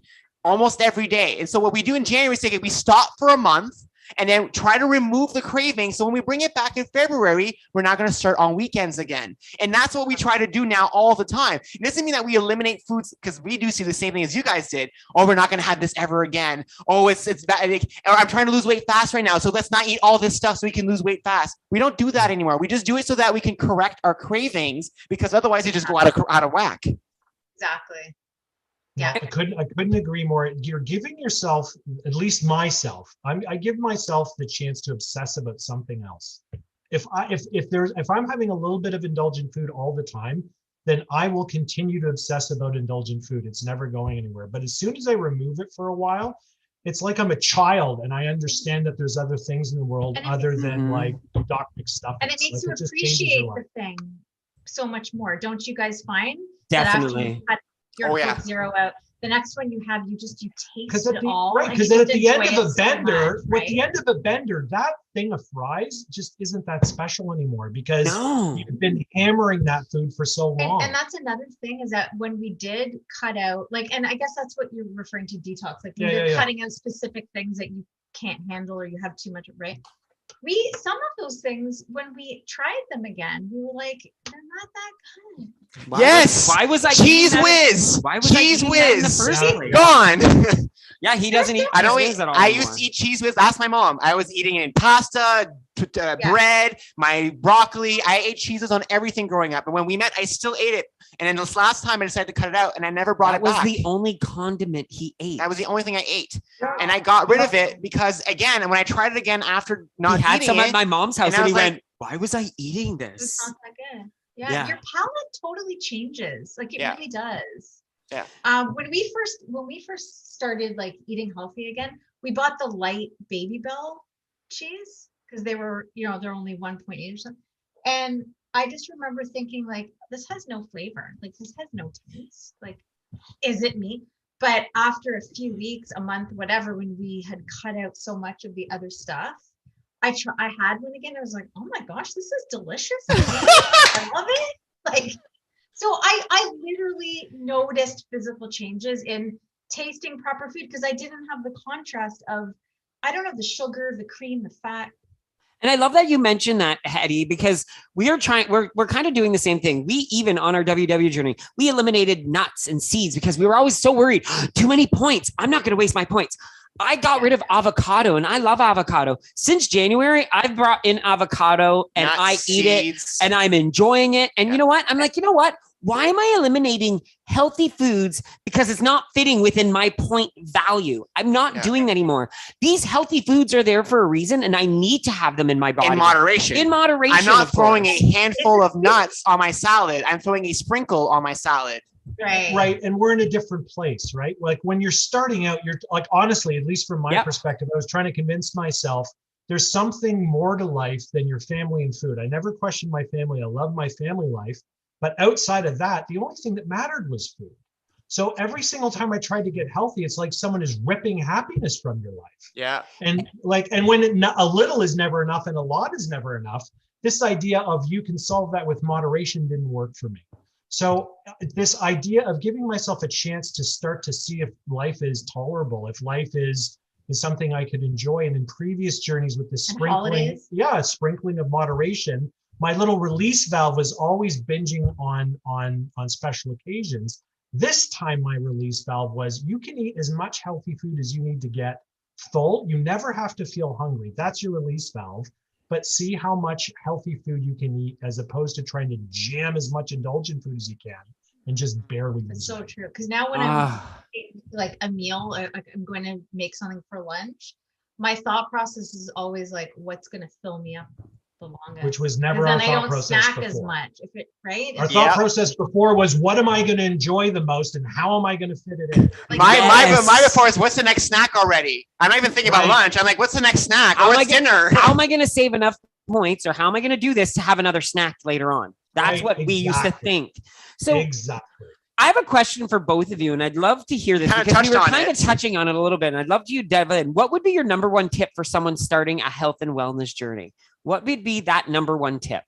[SPEAKER 1] almost every day. And so what we do in January is we stop for a month and then try to remove the craving. So when we bring it back in February, we're not going to start on weekends again. And that's what we try to do now all the time. It doesn't mean that we eliminate foods, because we do see the same thing as you guys did. Oh, we're not going to have this ever again. Oh, it's bad. Or I'm trying to lose weight fast right now, so let's not eat all this stuff so we can lose weight fast. We don't do that anymore. We just do it so that we can correct our cravings, because otherwise they just go out of whack.
[SPEAKER 4] Exactly. Yeah,
[SPEAKER 3] I couldn't agree more. You're giving yourself, at least myself, I give myself the chance to obsess about something else. If I'm having a little bit of indulgent food all the time, then I will continue to obsess about indulgent food. It's never going anywhere. But as soon as I remove it for a while, it's like I'm a child and I understand that there's other things in the world other than like Doc McStuffins.
[SPEAKER 4] And it makes you appreciate the thing so much more. Don't you guys find?
[SPEAKER 2] Definitely.
[SPEAKER 4] Your Coke Zero out. The next one you have, you taste it all.
[SPEAKER 3] Right, because at the end of a bender, at the end of a bender, that thing of fries just isn't that special anymore, because you've been hammering that food for so long.
[SPEAKER 4] And that's another thing, is that when we did cut out, and I guess that's what you're referring to, detox, you're cutting out specific things that you can't handle or you have too much of, right? Some of those things, when we tried them again, we were like, they're not that good.
[SPEAKER 1] Why was I Cheese Whiz?
[SPEAKER 2] Why was
[SPEAKER 1] Cheese Whiz
[SPEAKER 2] in the first place?
[SPEAKER 1] Gone.
[SPEAKER 2] Yeah, he doesn't eat.
[SPEAKER 1] I don't eat. I used to eat Cheese Whiz. Ask my mom. I was eating it in pasta, bread, my broccoli. I ate Cheez Whiz on everything growing up. And when we met, I still ate it. And then this last time, I decided to cut it out, and I never brought it back.
[SPEAKER 2] That was the only condiment he ate.
[SPEAKER 1] That was the only thing I ate, and I got rid of it because, again, when I tried it again after not eating it,
[SPEAKER 2] he had some at my mom's house, and he went, "Why was I eating this?"
[SPEAKER 4] It's not that good. Yeah, your palate totally changes. It really does.
[SPEAKER 1] Yeah.
[SPEAKER 4] When we first started eating healthy again, we bought the light Baby Bell cheese because they were, they're only 1.8 or something. And I just remember thinking this has no flavor. This has no taste. Is it me? But after a few weeks, a month, whatever, when we had cut out so much of the other stuff, I had one again. I was like, oh my gosh, this is delicious. I love it. So I literally noticed physical changes in tasting proper food because I didn't have the contrast of, I don't know, the sugar, the cream, the fat.
[SPEAKER 2] And I love that you mentioned that, Hedy, because we're kind of doing the same thing. We even on our WW journey, we eliminated nuts and seeds because we were always so worried, too many points. I'm not going to waste my points. I got rid of avocado, and I love avocado. Since January, I've brought in avocado and nuts, I eat seeds. It and I'm enjoying it. And you know what? I'm like, you know what? Why am I eliminating healthy foods because it's not fitting within my point value? I'm not doing that anymore. These healthy foods are there for a reason, and I need to have them in my body.
[SPEAKER 1] In moderation.
[SPEAKER 2] In moderation.
[SPEAKER 1] I'm not throwing a handful of nuts on my salad. I'm throwing a sprinkle on my salad.
[SPEAKER 3] Right. And we're in a different place, right? When you're starting out, you're honestly, at least from my perspective, I was trying to convince myself there's something more to life than your family and food. I never questioned my family. I love my family life. But outside of that, the only thing that mattered was food. So every single time I tried to get healthy, it's like someone is ripping happiness from your life.
[SPEAKER 1] Yeah.
[SPEAKER 3] And when a little is never enough and a lot is never enough, this idea of you can solve that with moderation didn't work for me. So this idea of giving myself a chance to start to see if life is tolerable, if life is something I could enjoy. And in previous journeys with the sprinkling of moderation, my little release valve was always binging on special occasions. This time my release valve was, you can eat as much healthy food as you need to get full. You never have to feel hungry. That's your release valve. But see how much healthy food you can eat as opposed to trying to jam as much indulgent food as you can and just barely.
[SPEAKER 4] It's so true. Because now when I'm eating like a meal, or like I'm going to make something for lunch, my thought process is always like, what's going to fill me up the longest?
[SPEAKER 3] Which was never our thought process before. Then I don't snack as much. If it, right? Our thought process before was, what am I going to enjoy the most and how am I going to fit it in?
[SPEAKER 1] Like, my before is, what's the next snack already? I'm not even thinking about lunch. I'm like, what's the next snack? Or what's dinner?
[SPEAKER 2] How am I going to save enough points, or how am I going to do this to have another snack later on? That's what we used to think. So
[SPEAKER 3] exactly.
[SPEAKER 2] I have a question for both of you, and I'd love to hear this because we were kind of touching on it a little bit. And I'd love you to dive in. What would be your number one tip for someone starting a health and wellness journey? What would be that number one tip?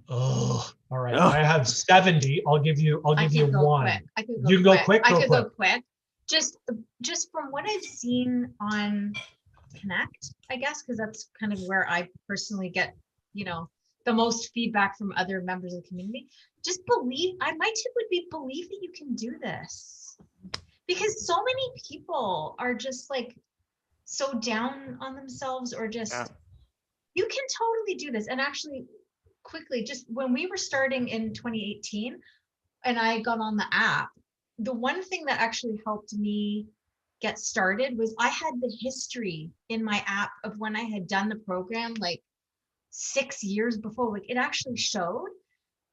[SPEAKER 3] Oh, all right. I have 70. I'll give you one.
[SPEAKER 4] You can go quick. I could go quick. Just from what I've seen on Connect, I guess, because that's kind of where I personally get, the most feedback from other members of the community. Just my tip would be believe that you can do this, because so many people are just like so down on themselves, or just you can totally do this. And actually, quickly, just when we were starting in 2018 and I got on the app, the one thing that actually helped me get started was I had the history in my app of when I had done the program like 6 years before. Like, it actually showed,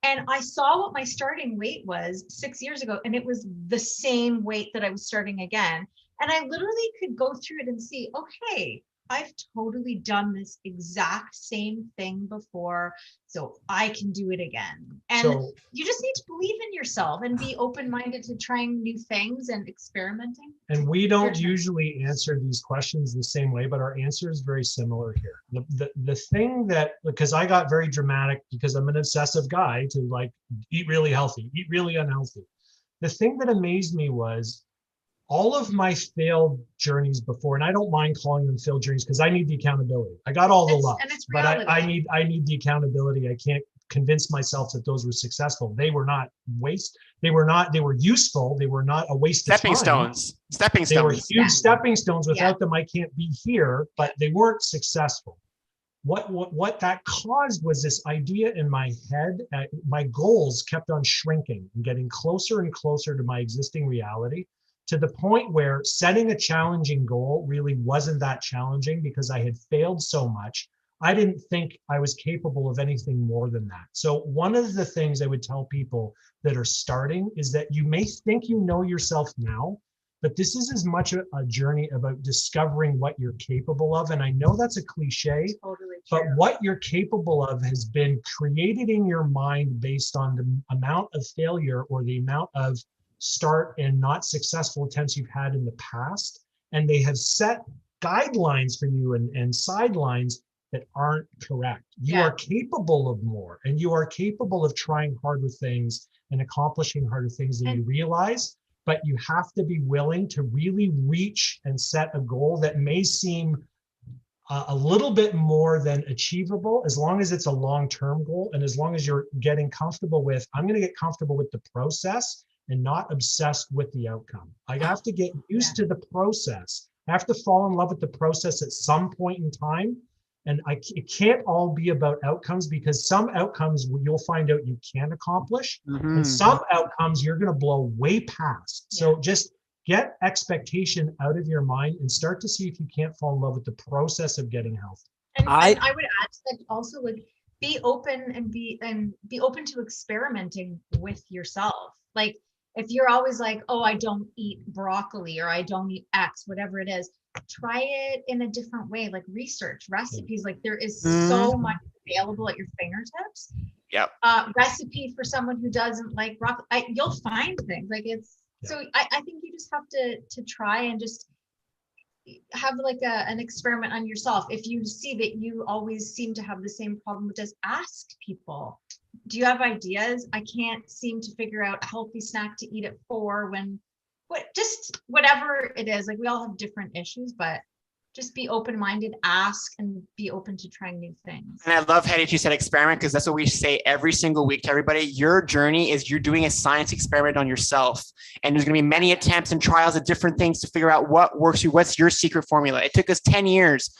[SPEAKER 4] and I saw what my starting weight was 6 years ago, and it was the same weight that I was starting again. And I literally could go through it and see, okay, I've totally done this exact same thing before, so I can do it again. And you just need to believe in yourself and be open-minded to trying new things and experimenting.
[SPEAKER 3] And we don't usually answer these questions the same way, but our answer is very similar here. The thing that, because I got very dramatic because I'm an obsessive guy to like eat really healthy, eat really unhealthy. The thing that amazed me was all of my failed journeys before, and I don't mind calling them failed journeys because I need the accountability. I got all the love, but I need the accountability. I can't convince myself that those were successful. They were not waste. They were useful. They were not a waste of time.
[SPEAKER 1] Stepping stones.
[SPEAKER 3] They were huge stepping stones. Without them, I can't be here, but they weren't successful. What that caused was this idea in my head. My goals kept on shrinking and getting closer and closer to my existing reality, to the point where setting a challenging goal really wasn't that challenging because I had failed so much. I didn't think I was capable of anything more than that. So one of the things I would tell people that are starting is that you may think you know yourself now, but this is as much a journey about discovering what you're capable of. And I know that's a cliche, but what you're capable of has been created in your mind based on the amount of failure or the amount of start and not successful attempts you've had in the past. And they have set guidelines for you and sidelines that aren't correct. You are capable of more, and you are capable of trying harder things and accomplishing harder things than you realize, but you have to be willing to really reach and set a goal that may seem a little bit more than achievable, as long as it's a long-term goal. And as long as you're getting comfortable with, I'm going to get comfortable with the process and not obsessed with the outcome. I have to get used to the process. I have to fall in love with the process at some point in time. And it can't all be about outcomes, because some outcomes you'll find out you can accomplish, and some outcomes you're going to blow way past. So just get expectation out of your mind and start to see if you can't fall in love with the process of getting healthy.
[SPEAKER 4] And I would add to that also, like, be open and be open to experimenting with yourself. Like, if you're always like, oh, I don't eat broccoli or I don't eat X, whatever it is, try it in a different way. Like, research recipes. Like, there is so much available at your fingertips. Recipe for someone who doesn't like broccoli, you'll find things. Like, it's so I think you just have to try and just have like an experiment on yourself. If you see that you always seem to have the same problem, just ask people, do you have ideas? I can't seem to figure out a healthy snack to eat at 4 when, just whatever it is. Like, we all have different issues, but just be open-minded, ask, and be open to trying new things.
[SPEAKER 1] And I love, Hedy, you said experiment, because that's what we say every single week to everybody. Your journey is you're doing a science experiment on yourself. And there's going to be many attempts and trials of different things to figure out what works for you. What's your secret formula? It took us 10 years,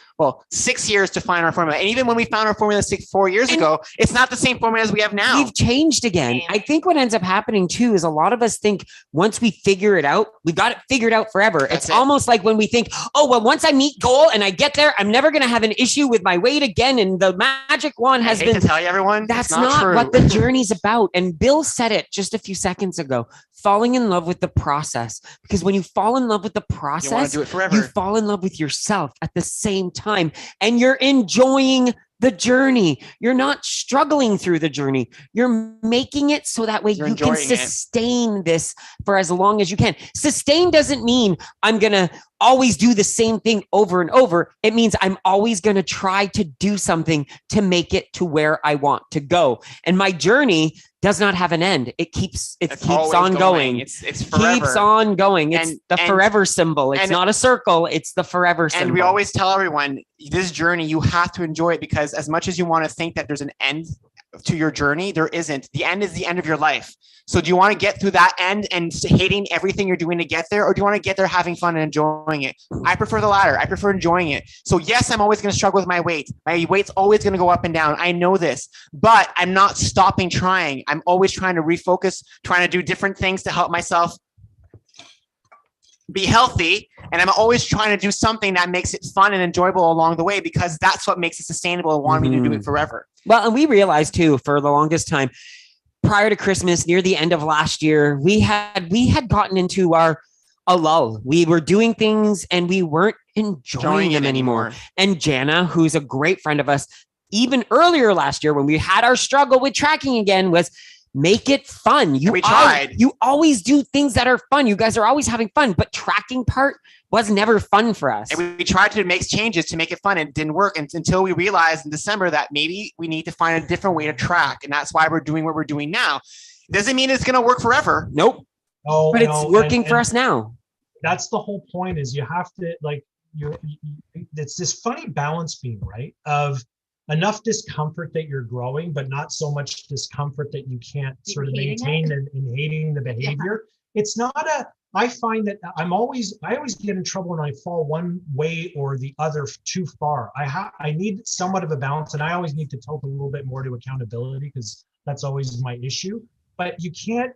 [SPEAKER 1] 6 years to find our formula. And even when we found our formula 4 years ago, it's not the same formula as we have now.
[SPEAKER 2] We've changed again. I think what ends up happening too is a lot of us think once we figure it out, we got it figured out forever. It's almost like when we think, oh, well, once I meet goal and I get there, I'm never going to have an issue with my weight again. And the magic wand has been
[SPEAKER 1] to tell you, everyone,
[SPEAKER 2] that's not what the journey's about. And Bill said it just a few seconds ago, falling in love with the process. Because when you fall in love with the process, you want to do it forever. You fall in love with yourself at the same time, and you're enjoying the journey. You're not struggling through the journey. You're making it so that way you can sustain this for as long as you can. Sustain doesn't mean I'm going to always do the same thing over and over. It means I'm always going to try to do something to make it to where I want to go. And my journey does not have an end. It keeps on going.
[SPEAKER 1] It's forever.
[SPEAKER 2] Keeps on going. It's the forever symbol. It's not a circle. It's the forever symbol.
[SPEAKER 1] And we always tell everyone, this journey, you have to enjoy it, because as much as you want to think that there's an end to your journey, there isn't. The end is the end of your life. So do you want to get through that end and hating everything you're doing to get there? Or do you want to get there having fun and enjoying it? I prefer the latter. I prefer enjoying it. So yes, I'm always going to struggle with my weight. My weight's always going to go up and down. I know this, but I'm not stopping trying. I'm always trying to refocus, trying to do different things to help myself be healthy. And I'm always trying to do something that makes it fun and enjoyable along the way, because that's what makes it sustainable and wanting me to do it forever.
[SPEAKER 2] Well, and we realized too, for the longest time, prior to Christmas, near the end of last year, we had gotten into a lull. We were doing things and we weren't enjoying them anymore. And Jana, who's a great friend of us, even earlier last year when we had our struggle with tracking again, was make it fun.
[SPEAKER 1] We tried.
[SPEAKER 2] You always do things that are fun. You guys are always having fun, but tracking part was never fun for us.
[SPEAKER 1] And we tried to make changes to make it fun, and it didn't work until we realized in December that maybe we need to find a different way to track. And that's why we're doing what we're doing now. Doesn't mean it's going to work forever.
[SPEAKER 2] Nope. But it's working for us now.
[SPEAKER 3] That's the whole point, is you have to it's this funny balance beam, right? Of enough discomfort that you're growing, but not so much discomfort that you can't sort of maintain and hating the behavior. It's not I find that I always get in trouble when I fall one way or the other too far. I need somewhat of a balance, and I always need to tilt a little bit more to accountability, because that's always my issue. But you can't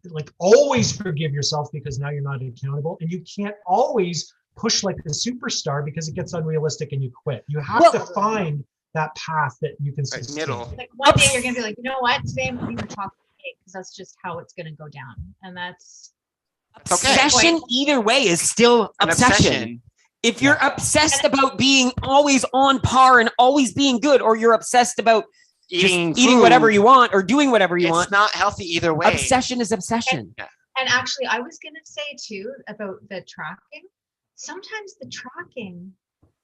[SPEAKER 3] like always forgive yourself, because now you're not accountable, and you can't always push like the superstar, because it gets unrealistic and you quit. You have to find that path that you can sustain.
[SPEAKER 1] Middle.
[SPEAKER 4] Like one day you're gonna be like, you know what, today I'm going to talk because that's just how it's gonna go down, and that's
[SPEAKER 2] obsession. Either way is still obsession. If you're obsessed about being always on par and always being good, or you're obsessed about eating whatever you want or doing whatever you want,
[SPEAKER 1] it's not healthy either way.
[SPEAKER 2] Obsession is obsession.
[SPEAKER 4] And actually, I was gonna say too about the tracking. Sometimes the tracking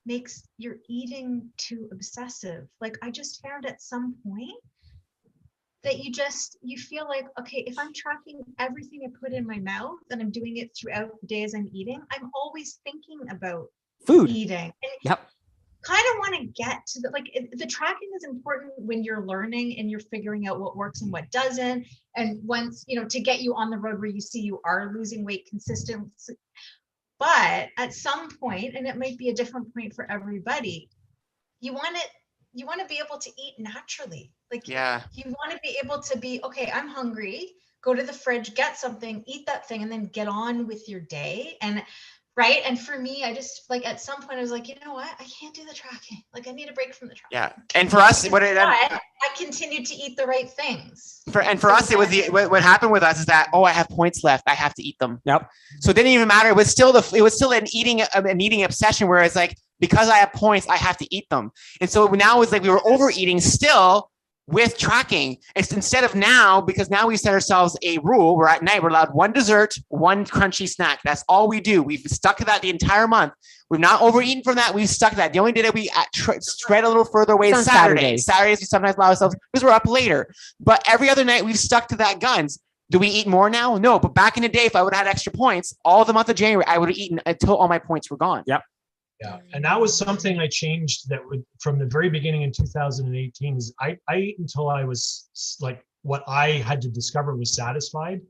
[SPEAKER 4] makes your eating too obsessive. Like I just found at some point that you feel like, okay, if I'm tracking everything I put in my mouth and I'm doing it throughout the day as I'm eating, I'm always thinking about
[SPEAKER 2] food
[SPEAKER 4] eating.
[SPEAKER 2] And
[SPEAKER 4] kind of want to get to the tracking is important when you're learning and you're figuring out what works and what doesn't. And once, to get you on the road where you see you are losing weight consistently. But at some point, and it might be a different point for everybody, you want to be able to eat naturally. Like, you want to be able to be, okay, I'm hungry, go to the fridge, get something, eat that thing, and then get on with your day. And right. And for me, I just at some point I was like, you know what? I can't do the tracking. Like I need a break from the tracking.
[SPEAKER 1] Yeah. And for us,
[SPEAKER 4] I continued to eat the right things.
[SPEAKER 1] For us, it was what happened with us is that, I have points left. I have to eat them.
[SPEAKER 2] Yep.
[SPEAKER 1] So it didn't even matter. It was still an eating obsession where it's like, because I have points, I have to eat them. And so now it's like we were overeating still with tracking. It's instead of now, because now we set ourselves a rule where at night we're allowed one dessert, one crunchy snack. That's all we do. We've stuck to that the entire month. We've not overeaten from that. We've stuck to that. The only day that we spread a little further away is Saturdays. Saturdays we sometimes allow ourselves because we're up later. But every other night we've stuck to that guns. Do we eat more now? No. But back in the day, if I would have had extra points, all the month of January, I would have eaten until all my points were gone.
[SPEAKER 2] Yep.
[SPEAKER 3] Yeah, and that was something I changed from the very beginning in 2018 is I ate until I was like what I had to discover was satisfied.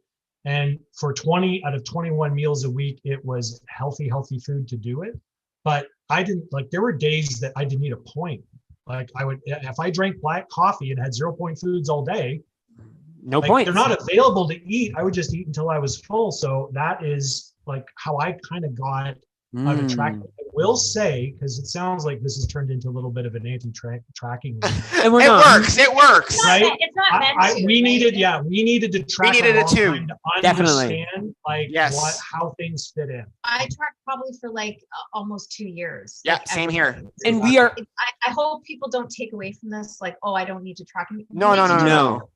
[SPEAKER 3] And for 20 out of 21 meals a week, it was healthy food to do it. But I didn't there were days that I didn't need a point. Like if I drank black coffee and had 0 point foods all day,
[SPEAKER 2] no point.
[SPEAKER 3] They're not available to eat. I would just eat until I was full. So that is like how I kind of got out of track. I will say, because it sounds like this has turned into a little bit of an anti-tracking.
[SPEAKER 1] It works. It works.
[SPEAKER 3] Right?
[SPEAKER 4] It's not meant to.
[SPEAKER 3] We needed to track.
[SPEAKER 1] We needed it too.
[SPEAKER 3] To
[SPEAKER 2] Definitely.
[SPEAKER 3] Understand how things fit in.
[SPEAKER 4] I tracked probably for almost 2 years.
[SPEAKER 1] Yeah, same here.
[SPEAKER 2] And we are.
[SPEAKER 4] I hope people don't take away from this I don't need to track.
[SPEAKER 1] No.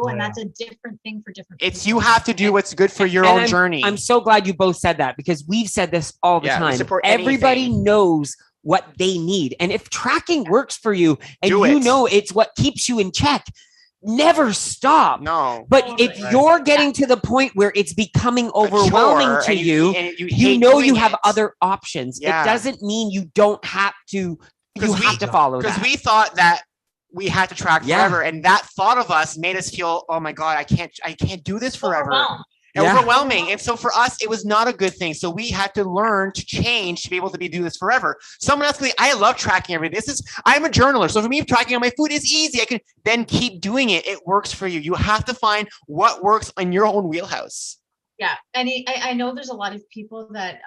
[SPEAKER 4] And that's a different thing for different people.
[SPEAKER 1] You have to do what's good for your own journey.
[SPEAKER 2] I'm so glad you both said that because we've said this all the time. Everybody knows what they need. And if tracking works for you and it's what keeps you in check, never stop.
[SPEAKER 1] No.
[SPEAKER 2] But if you're getting to the point where it's becoming overwhelming to you, you have other options. Yeah. It doesn't mean you don't have to, have to follow that.
[SPEAKER 1] Because we thought that we had to track forever. And that thought of us made us feel, oh my God, I can't do this forever. Overwhelming. And so for us, it was not a good thing. So we had to learn to change to be able to do this forever. Someone else, I love tracking everything. I'm a journaler. So for me, tracking on my food is easy. I can then keep doing it. It works for you. You have to find what works in your own wheelhouse.
[SPEAKER 4] Yeah. And I know there's a lot of people that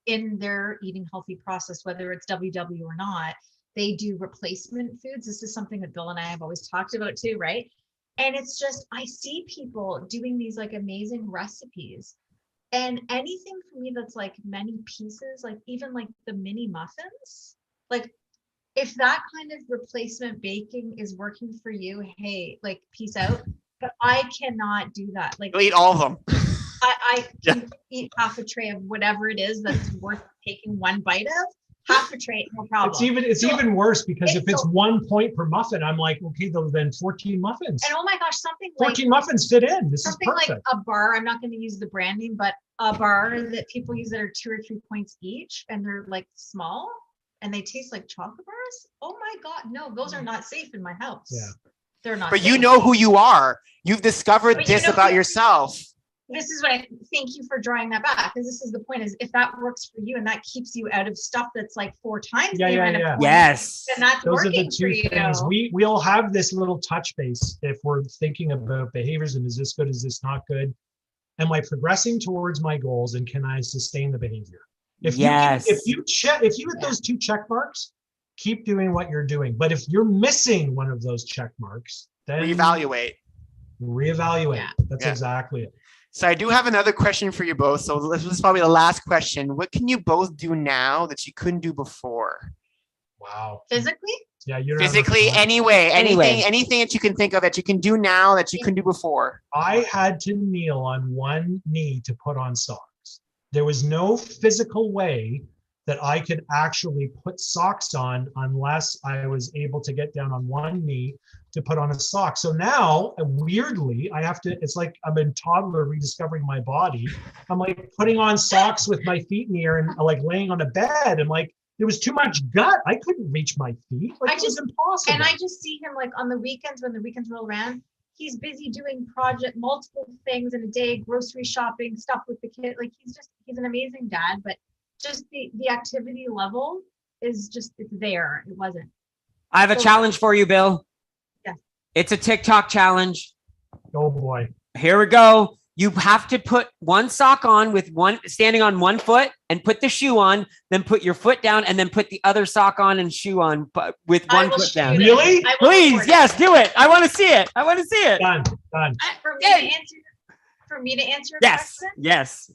[SPEAKER 4] in their eating healthy process, whether it's WW or not, they do replacement foods. This is something that Bill and I have always talked about too, right? And it's just, I see people doing these amazing recipes, and anything for me that's many pieces, even the mini muffins, if that kind of replacement baking is working for you, hey, peace out. But I cannot do that.
[SPEAKER 1] You'll eat all of them.
[SPEAKER 4] I can eat half a tray of whatever it is that's worth taking one bite of. Half a tray, no problem.
[SPEAKER 3] It's even worse because if it's 1 point per muffin, I'm like, okay, then 14 muffins.
[SPEAKER 4] And oh my gosh,
[SPEAKER 3] 14 muffins fit in. This is perfect.
[SPEAKER 4] Like a bar. I'm not going to use the brand name, but a bar that people use that are 2 or 3 points each, and they're small, and they taste like chocolate bars. Oh my God, no, those are not safe in my house.
[SPEAKER 3] Yeah,
[SPEAKER 4] they're not.
[SPEAKER 1] But
[SPEAKER 4] safe.
[SPEAKER 1] You know who you are. You've discovered this about yourself.
[SPEAKER 4] This is what thank you for drawing that back, because this is the point, is if that works for you and that keeps you out of stuff that's 4 times the amount of points,
[SPEAKER 2] yes,
[SPEAKER 4] then that's
[SPEAKER 3] those
[SPEAKER 4] working
[SPEAKER 3] are the two things. We'll have this little touch base if we're thinking about behaviors and is this good, is this not good? Am I progressing towards my goals, and can I sustain the behavior? If you hit those 2 check marks, keep doing what you're doing. But if you're missing one of those check marks, then reevaluate.
[SPEAKER 4] Yeah.
[SPEAKER 3] That's exactly it.
[SPEAKER 1] So I do have another question for you both. So this is probably the last question. What can you both do now that you couldn't do before?
[SPEAKER 3] Wow.
[SPEAKER 4] Physically?
[SPEAKER 3] Yeah, you
[SPEAKER 1] physically, anything that you can think of that you can do now that you couldn't do before.
[SPEAKER 3] I had to kneel on one knee to put on socks. There was no physical way that I could actually put socks on unless I was able to get down on one knee to put on a sock. So now, weirdly, I have to, it's like I'm a toddler rediscovering my body. I'm putting on socks with my feet in the air and laying on a bed. And there was too much gut. I couldn't reach my feet. It was impossible.
[SPEAKER 4] And I just see him on the weekends, when the weekends roll around, he's busy doing multiple things in a day, grocery shopping, stuff with the kid. He's an amazing dad, but just the activity level is just, it's there. It wasn't.
[SPEAKER 2] I have a challenge for you, Bill.
[SPEAKER 4] Yeah.
[SPEAKER 2] It's a TikTok challenge.
[SPEAKER 3] Oh boy.
[SPEAKER 2] Here we go. You have to put one sock on standing on one foot, and put the shoe on, then put your foot down, and then put the other sock on and shoe on, but with one foot down.
[SPEAKER 3] Really?
[SPEAKER 2] Please, yes, do it. I want to see it.
[SPEAKER 3] Done.
[SPEAKER 4] For me to answer
[SPEAKER 2] yes.
[SPEAKER 4] question,
[SPEAKER 2] Yes.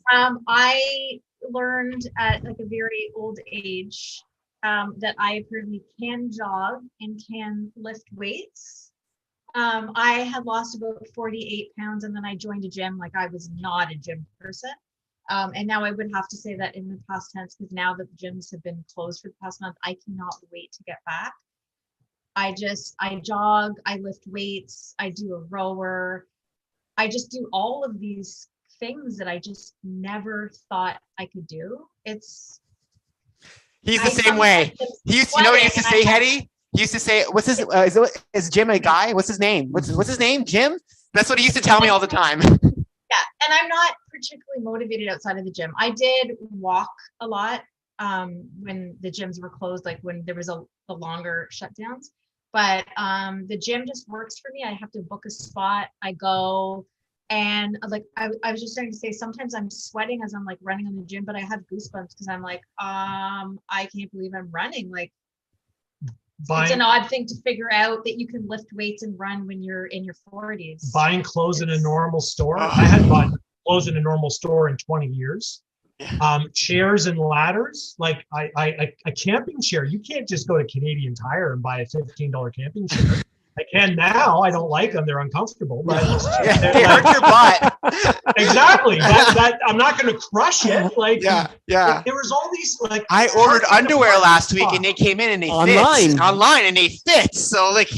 [SPEAKER 4] I learned at a very old age that I apparently can jog and can lift weights. I had lost about 48 pounds, and then I joined a gym. I was not a gym person. And now I would have to say that in the past tense, because now that the gyms have been closed for the past month, I cannot wait to get back. I jog, I lift weights, I do a rower. I just do all of these things that I just never thought I could do.
[SPEAKER 1] He's the same way. He used, you know what he used to say, Hedy? He used to say, "What's his? Is Jim a guy? What's his name? What's his name? Jim?" That's what he used to tell me all the time.
[SPEAKER 4] Yeah, and I'm not particularly motivated outside of the gym. I did walk a lot when the gyms were closed, like when there was the longer shutdowns. But the gym just works for me. I have to book a spot. I go, and like I was just starting to say, sometimes I'm sweating as I'm like running in the gym, but I have goosebumps because I'm like, I can't believe I'm running. Like, it's an odd thing to figure out that you can lift weights and run when you're in your 40s.
[SPEAKER 3] Buying clothes in a normal store. I hadn't bought clothes in a normal store in 20 years. Chairs and ladders, like a camping chair. You can't just go to Canadian Tire and buy a $15 camping chair. I can now. I don't like them. They're uncomfortable. But
[SPEAKER 1] they hurt your butt.
[SPEAKER 3] Exactly. That I'm not going to crush it. Like
[SPEAKER 1] yeah.
[SPEAKER 3] There was all these like.
[SPEAKER 1] I ordered underwear last week and they came in and they fit online and they fit. So like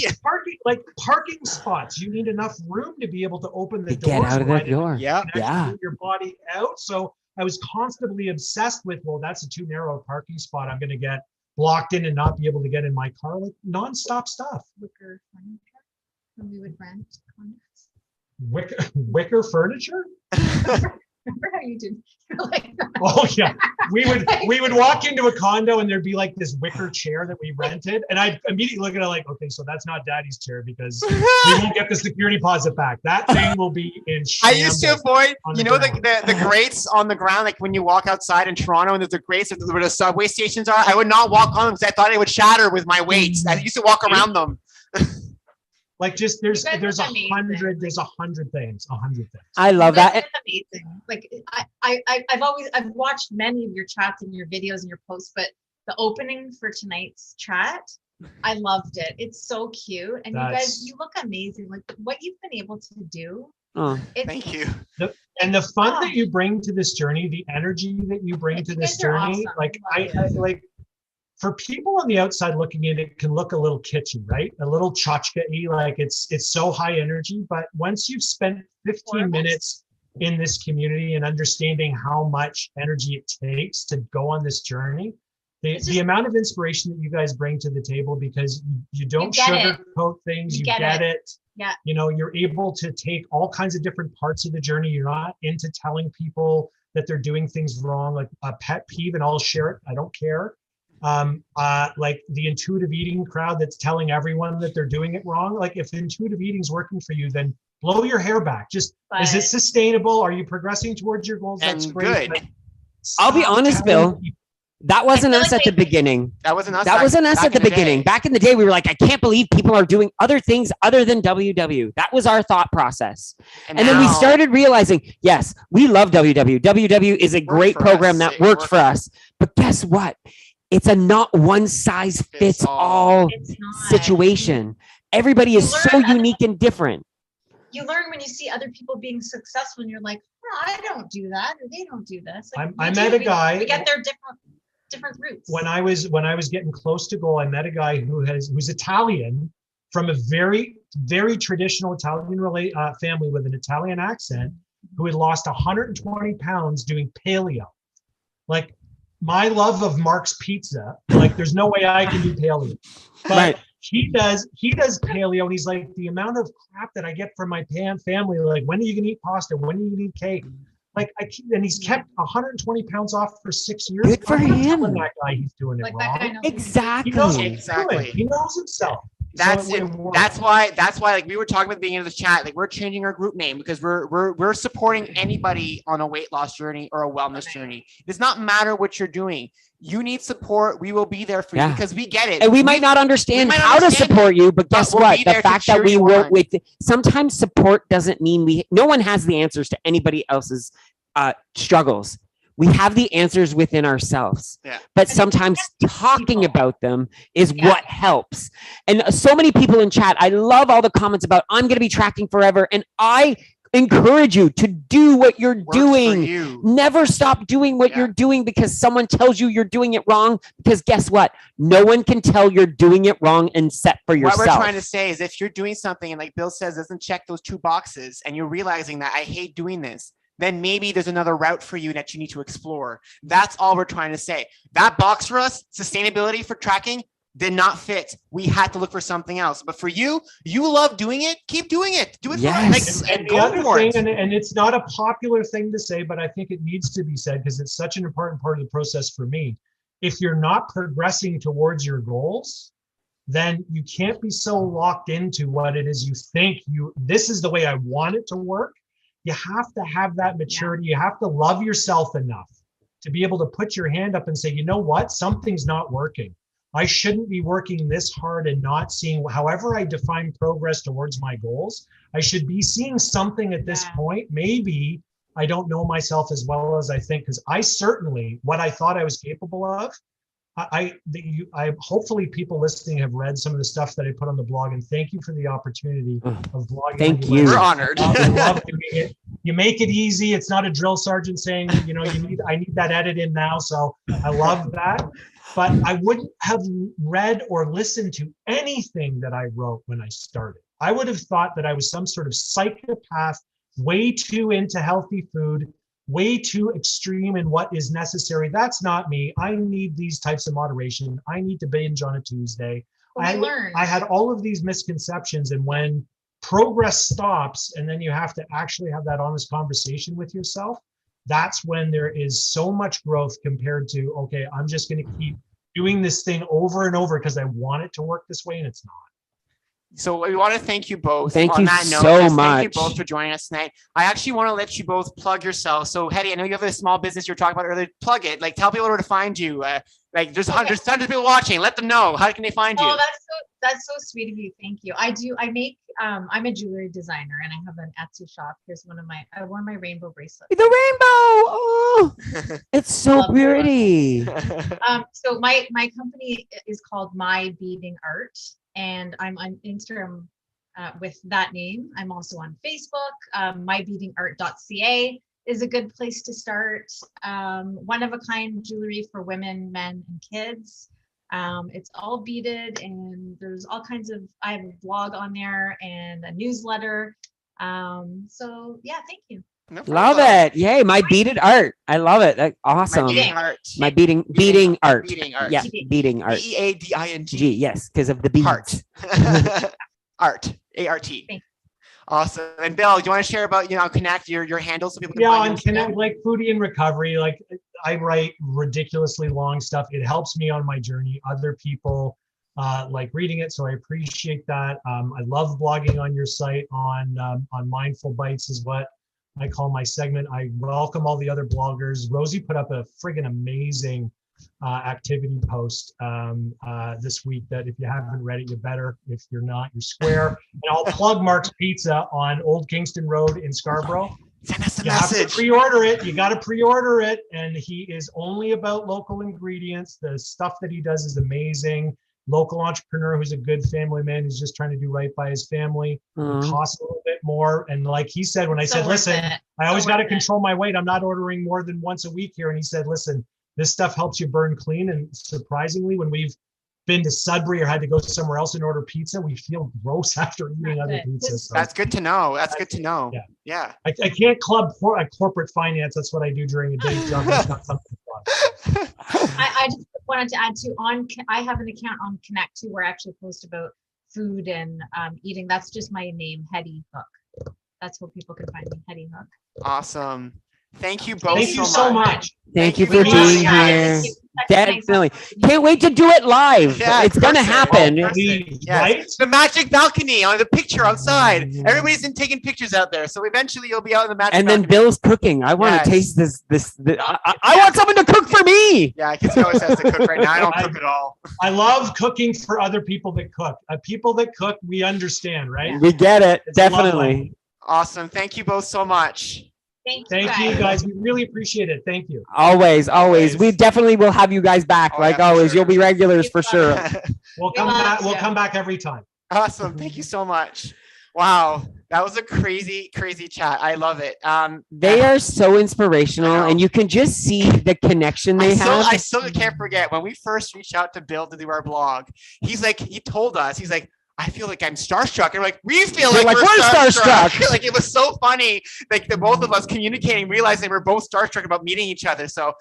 [SPEAKER 3] parking spots. You need enough room to be able to open the
[SPEAKER 2] door. Get out of that door.
[SPEAKER 3] Yeah. Move your body out. So I was constantly obsessed with, well, that's a too narrow parking spot. I'm going to get blocked in and not be able to get in my car, like nonstop stuff.
[SPEAKER 4] Wicker furniture when we would rent condos.
[SPEAKER 3] Wicker furniture?
[SPEAKER 4] Remember how you did like that?
[SPEAKER 3] Oh yeah, we would walk into a condo and there'd be like this wicker chair that we rented, and I'd immediately look at it like, okay, so that's not Daddy's chair because we won't get the security deposit back. That thing will be in shambles. I
[SPEAKER 1] used to avoid, you know, the grates on the ground, like when you walk outside in Toronto and there's the grates where the subway stations are. I would not walk on them because I thought it would shatter with my weights. I used to walk around them.
[SPEAKER 3] Like just there's 100 things.
[SPEAKER 2] I love that.
[SPEAKER 4] It's amazing. Like I've watched many of your chats and your videos and your posts, but the opening for tonight's chat, I loved it. It's so cute, and you guys, you look amazing. Like what you've been able to do.
[SPEAKER 2] Oh,
[SPEAKER 1] thank you.
[SPEAKER 3] And the fun that you bring to this journey, the energy that you bring to this journey,
[SPEAKER 4] awesome.
[SPEAKER 3] like I like. For people on the outside looking in, it can look a little kitschy, right? A little tchotchke-y, like it's so high energy. But once you've spent 15 minutes in this community and understanding how much energy it takes to go on this journey, the amount of inspiration that you guys bring to the table, because you don't sugarcoat things, you get it.
[SPEAKER 4] Yeah.
[SPEAKER 3] You know, you're able to take all kinds of different parts of the journey. You're not into telling people that they're doing things wrong, like a pet peeve, and I'll share it. I don't care. Like the intuitive eating crowd that's telling everyone that they're doing it wrong. Like if intuitive eating is working for you, then blow your hair back. Is it sustainable? Are you progressing towards your goals? That's great.
[SPEAKER 1] Good.
[SPEAKER 2] I'll be honest, Bill. That wasn't us at the beginning.
[SPEAKER 1] That wasn't us.
[SPEAKER 2] That wasn't us at the beginning. Back in the day, we were like, I can't believe people are doing other things other than WW. That was our thought process. And then we started realizing, yes, we love WW. WW is a great program that worked for us. But guess what? It's a not one size fits all situation. Everybody is so unique and different.
[SPEAKER 4] You learn when you see other people being successful and you're like, oh, I don't do that, or they don't do this. Like,
[SPEAKER 3] I met a guy.
[SPEAKER 4] We get their different roots.
[SPEAKER 3] When I was getting close to goal, I met a guy who's Italian, from a very, very traditional Italian family with an Italian accent, who had lost 120 pounds doing paleo. Like, my love of Mark's Pizza, like there's no way I can do paleo, but he does paleo, and he's like, the amount of crap that I get from my family, like, when are you gonna eat pasta? When are you gonna eat cake? Like and he's kept 120 pounds off for 6 years.
[SPEAKER 2] Good for him.
[SPEAKER 3] That guy, he's doing it wrong.
[SPEAKER 2] Exactly.
[SPEAKER 3] He knows himself.
[SPEAKER 1] That's why like we were talking at the beginning of the chat, like we're changing our group name because we're supporting anybody on a weight loss journey or a wellness journey. It does not matter what you're doing. You need support. We will be there for you because we get it.
[SPEAKER 2] And we might not understand how to support you, but guess what? The fact that we work with, sometimes support doesn't mean no one has the answers to anybody else's struggles. We have the answers within ourselves, but sometimes talking about them is what helps. And so many people in chat, I love all the comments about, I'm going to be tracking forever. And I encourage you to do what you're doing. Never stop doing what you're doing because someone tells you you're doing it wrong. Because guess what? No one can tell you're doing it wrong and set for yourself.
[SPEAKER 1] What we're trying to say is if you're doing something and like Bill says, doesn't check those 2 boxes and you're realizing that I hate doing this, then maybe there's another route for you that you need to explore. That's all we're trying to say. That box for us, sustainability for tracking, did not fit. We had to look for something else. But for you, you love doing it. Keep doing it. Do it.
[SPEAKER 2] Yes.
[SPEAKER 3] And the other thing, and it's not a popular thing to say, but I think it needs to be said because it's such an important part of the process for me. If you're not progressing towards your goals, then you can't be so locked into what it is you think this is the way I want it to work. You have to have that maturity. You have to love yourself enough to be able to put your hand up and say, you know what, something's not working. I shouldn't be working this hard and not seeing, however I define progress towards my goals, I should be seeing something at this point. Maybe I don't know myself as well as I think, because I certainly, what I thought I was capable of, I hopefully people listening have read some of the stuff that I put on the blog, and thank you for the opportunity of blogging.
[SPEAKER 2] Thank you.
[SPEAKER 1] We're honored.
[SPEAKER 3] I love doing it. You make it easy. It's not a drill sergeant saying, I need that edit in now. So I love that. But I wouldn't have read or listened to anything that I wrote when I started. I would have thought that I was some sort of psychopath, way too into healthy food, way too extreme in what is necessary. That's not me. I need these types of moderation. I need to binge on a Tuesday. I had all of these misconceptions. And when progress stops and then you have to actually have that honest conversation with yourself, that's when there is so much growth compared to, okay, I'm just going to keep doing this thing over and over because I want it to work this way, and it's not.
[SPEAKER 1] So we want to thank you both.
[SPEAKER 2] Thank you
[SPEAKER 1] that note,
[SPEAKER 2] so much.
[SPEAKER 1] Thank you both for joining us tonight. I actually want to let you both plug yourselves. So Hedy, I know you have a small business you were talking about earlier. Plug it. Like, tell people where to find you. There's hundreds of people watching. Let them know. How can they find you?
[SPEAKER 4] Oh, that's so sweet of you. Thank you. I'm a jewelry designer and I have an Etsy shop. Here's I wore my rainbow bracelet.
[SPEAKER 2] The rainbow. Oh, it's so pretty.
[SPEAKER 4] So my company is called My Beading Art, and I'm on Instagram with that name. I'm also on Facebook. mybeadingart.ca is a good place to start. One of a kind jewelry for women, men, and kids. It's all beaded, and there's all kinds of, I have a blog on there and a newsletter. So yeah, thank you.
[SPEAKER 2] No love it. Yay. My beaded art. I love it. Awesome. My beading art. My beading art.
[SPEAKER 1] Beading art.
[SPEAKER 2] Yeah. Beading art.
[SPEAKER 1] Beading.
[SPEAKER 2] Yes. Because of the beads.
[SPEAKER 1] Art. Art. A-R-T. Awesome. And Bill, do you want to share about, Connect your handles so people can find you?
[SPEAKER 3] On Connect, like Foodie and Recovery, like I write ridiculously long stuff. It helps me on my journey. Other people like reading it, so I appreciate that. I love blogging on your site on Mindful Bites is what I call my segment. I welcome all the other bloggers. Rosie put up a friggin' amazing activity post this week that if you haven't read it, you better. If you're not, you're square. And I'll plug Mark's Pizza on Old Kingston Road in Scarborough.
[SPEAKER 1] Send us a
[SPEAKER 3] you
[SPEAKER 1] message.
[SPEAKER 3] Have to pre-order it. You got to pre-order it. And he is only about local ingredients. The stuff that he does is amazing. Local entrepreneur who's a good family man who's just trying to do right by his family. It costs a little bit more. And like he said, when I said, listen, I always got to control my weight. I'm not ordering more than once a week here. And he said, listen, this stuff helps you burn clean. And surprisingly, when we've been to Sudbury or had to go somewhere else and order pizza, we feel gross after eating other pizza. So
[SPEAKER 1] that's good to know. That's good to know. Yeah.
[SPEAKER 3] I can't club corporate finance. That's what I do during a day job. That's not something fun.
[SPEAKER 4] I just wanted to add too, I have an account on Connect too, where I actually post about food and eating. That's just my name, Hedy Hook. That's what people can find me, Hedy Hook.
[SPEAKER 1] Awesome. Thank you both
[SPEAKER 3] Thank you so much.
[SPEAKER 2] Thank you for being here. Definitely. Can't wait to do it live.
[SPEAKER 1] Yeah,
[SPEAKER 2] it's going to happen.
[SPEAKER 3] Right?
[SPEAKER 1] The magic balcony on the picture outside. Everybody's been taking pictures out there. So eventually you'll be out in the magic balcony.
[SPEAKER 2] And then Bill's cooking. I want to taste this. I want someone to cook for me.
[SPEAKER 1] Yeah, because he always has to cook right now. I don't cook at all.
[SPEAKER 3] I love cooking for other people that cook. People that cook, we understand, right?
[SPEAKER 2] We get it. Definitely.
[SPEAKER 1] Awesome. Thank you both so much.
[SPEAKER 3] Thank you guys. We really appreciate it. Thank you.
[SPEAKER 2] Always. We definitely will have you guys back. Always. Sure. You'll be regulars for sure.
[SPEAKER 3] We'll come back. We'll come back every time.
[SPEAKER 1] Awesome. Thank you so much. Wow. That was a crazy, crazy chat. I love it.
[SPEAKER 2] They are so inspirational, and you can just see the connection they have.
[SPEAKER 1] I still can't forget when we first reached out to Bill to do our blog. He told us, I I feel like I'm starstruck. And like, we feel
[SPEAKER 2] You're
[SPEAKER 1] like we're
[SPEAKER 2] starstruck.
[SPEAKER 1] Like, it was so funny. Like the both of us communicating, realizing we're both starstruck about meeting each other. So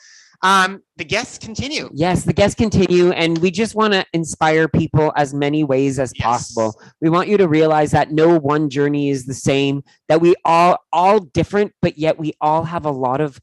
[SPEAKER 1] the guests continue.
[SPEAKER 2] Yes, the guests continue. And we just want to inspire people as many ways as possible. We want you to realize that no one journey is the same, that we all different, but yet we all have a lot of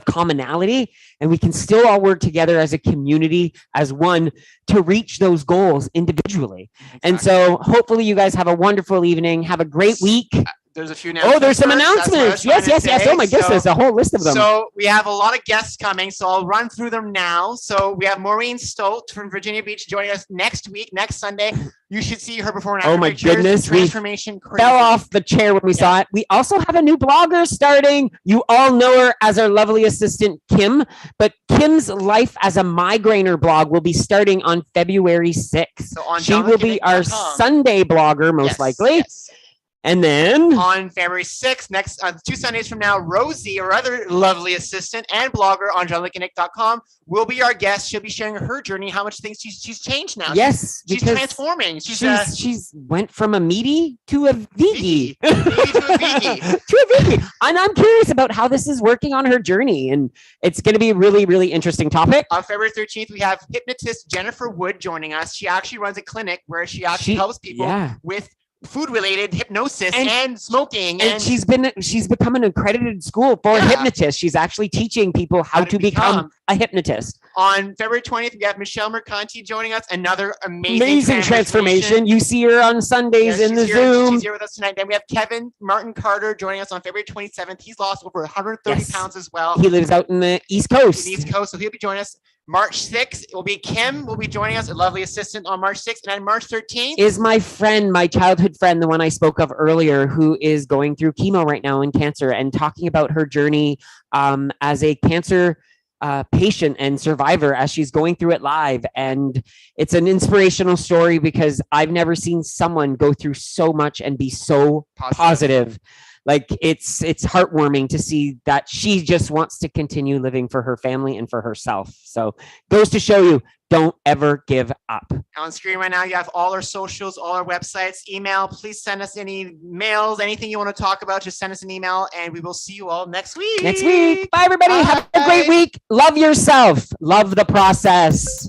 [SPEAKER 2] commonality, and we can still all work together as a community, as one, to reach those goals individually. Exactly. And so hopefully you guys have a wonderful evening. Have a great week.
[SPEAKER 1] There's a few announcements.
[SPEAKER 2] Oh, there's some announcements. Yes. Oh my goodness, a whole list of them.
[SPEAKER 1] So we have a lot of guests coming, so I'll run through them now. So we have Maureen Stolt from Virginia Beach joining us next Sunday. You should see her before and after.
[SPEAKER 2] Oh my goodness,
[SPEAKER 1] transformation
[SPEAKER 2] fell off the chair when we saw it. We also have a new blogger starting. You all know her as our lovely assistant, Kim, but Kim's Life as a Migrainer blog will be starting on February 6th. So she will be our Sunday blogger, most likely. Yes. And then
[SPEAKER 1] on February 6th, next 2 Sundays from now, Rosie, our other lovely assistant and blogger on jeanlucandnick.com, will be our guest. She'll be sharing her journey, how much things she's changed now.
[SPEAKER 2] Yes,
[SPEAKER 1] she's transforming.
[SPEAKER 2] She's went from a meaty to a Vigi.
[SPEAKER 1] To a
[SPEAKER 2] Vigi. And I'm curious about how this is working on her journey, and it's going to be a really, really interesting topic.
[SPEAKER 1] On February 13th, we have hypnotist Jennifer Wood joining us. She actually runs a clinic where she actually helps people with food-related hypnosis and smoking,
[SPEAKER 2] and she's become an accredited school for hypnotists. She's actually teaching people how to become a hypnotist.
[SPEAKER 1] On February 20th, we have Michelle Mercanti joining us. Another amazing transformation.
[SPEAKER 2] You see her on Sundays in the Zoom.
[SPEAKER 1] She's here with us tonight. Then we have Kevin Martin Carter joining us on February 27th. He's lost over 130 pounds as well.
[SPEAKER 2] He lives out in the East Coast.
[SPEAKER 1] So he'll be joining us. March 6th, it will be Kim will be joining us, a lovely assistant on March 6th. And on March 13th
[SPEAKER 2] is my friend, my childhood friend, the one I spoke of earlier, who is going through chemo right now in cancer, and talking about her journey as a cancer patient and survivor as she's going through it live. And it's an inspirational story because I've never seen someone go through so much and be so positive. Like it's heartwarming to see that she just wants to continue living for her family and for herself. So goes to show you, don't ever give up.
[SPEAKER 1] On screen right now, you have all our socials, all our websites, email. Please send us any mails, anything you want to talk about, just send us an email, and we will see you all next week.
[SPEAKER 2] Bye, everybody. Bye. Have a great week. Love yourself. Love the process.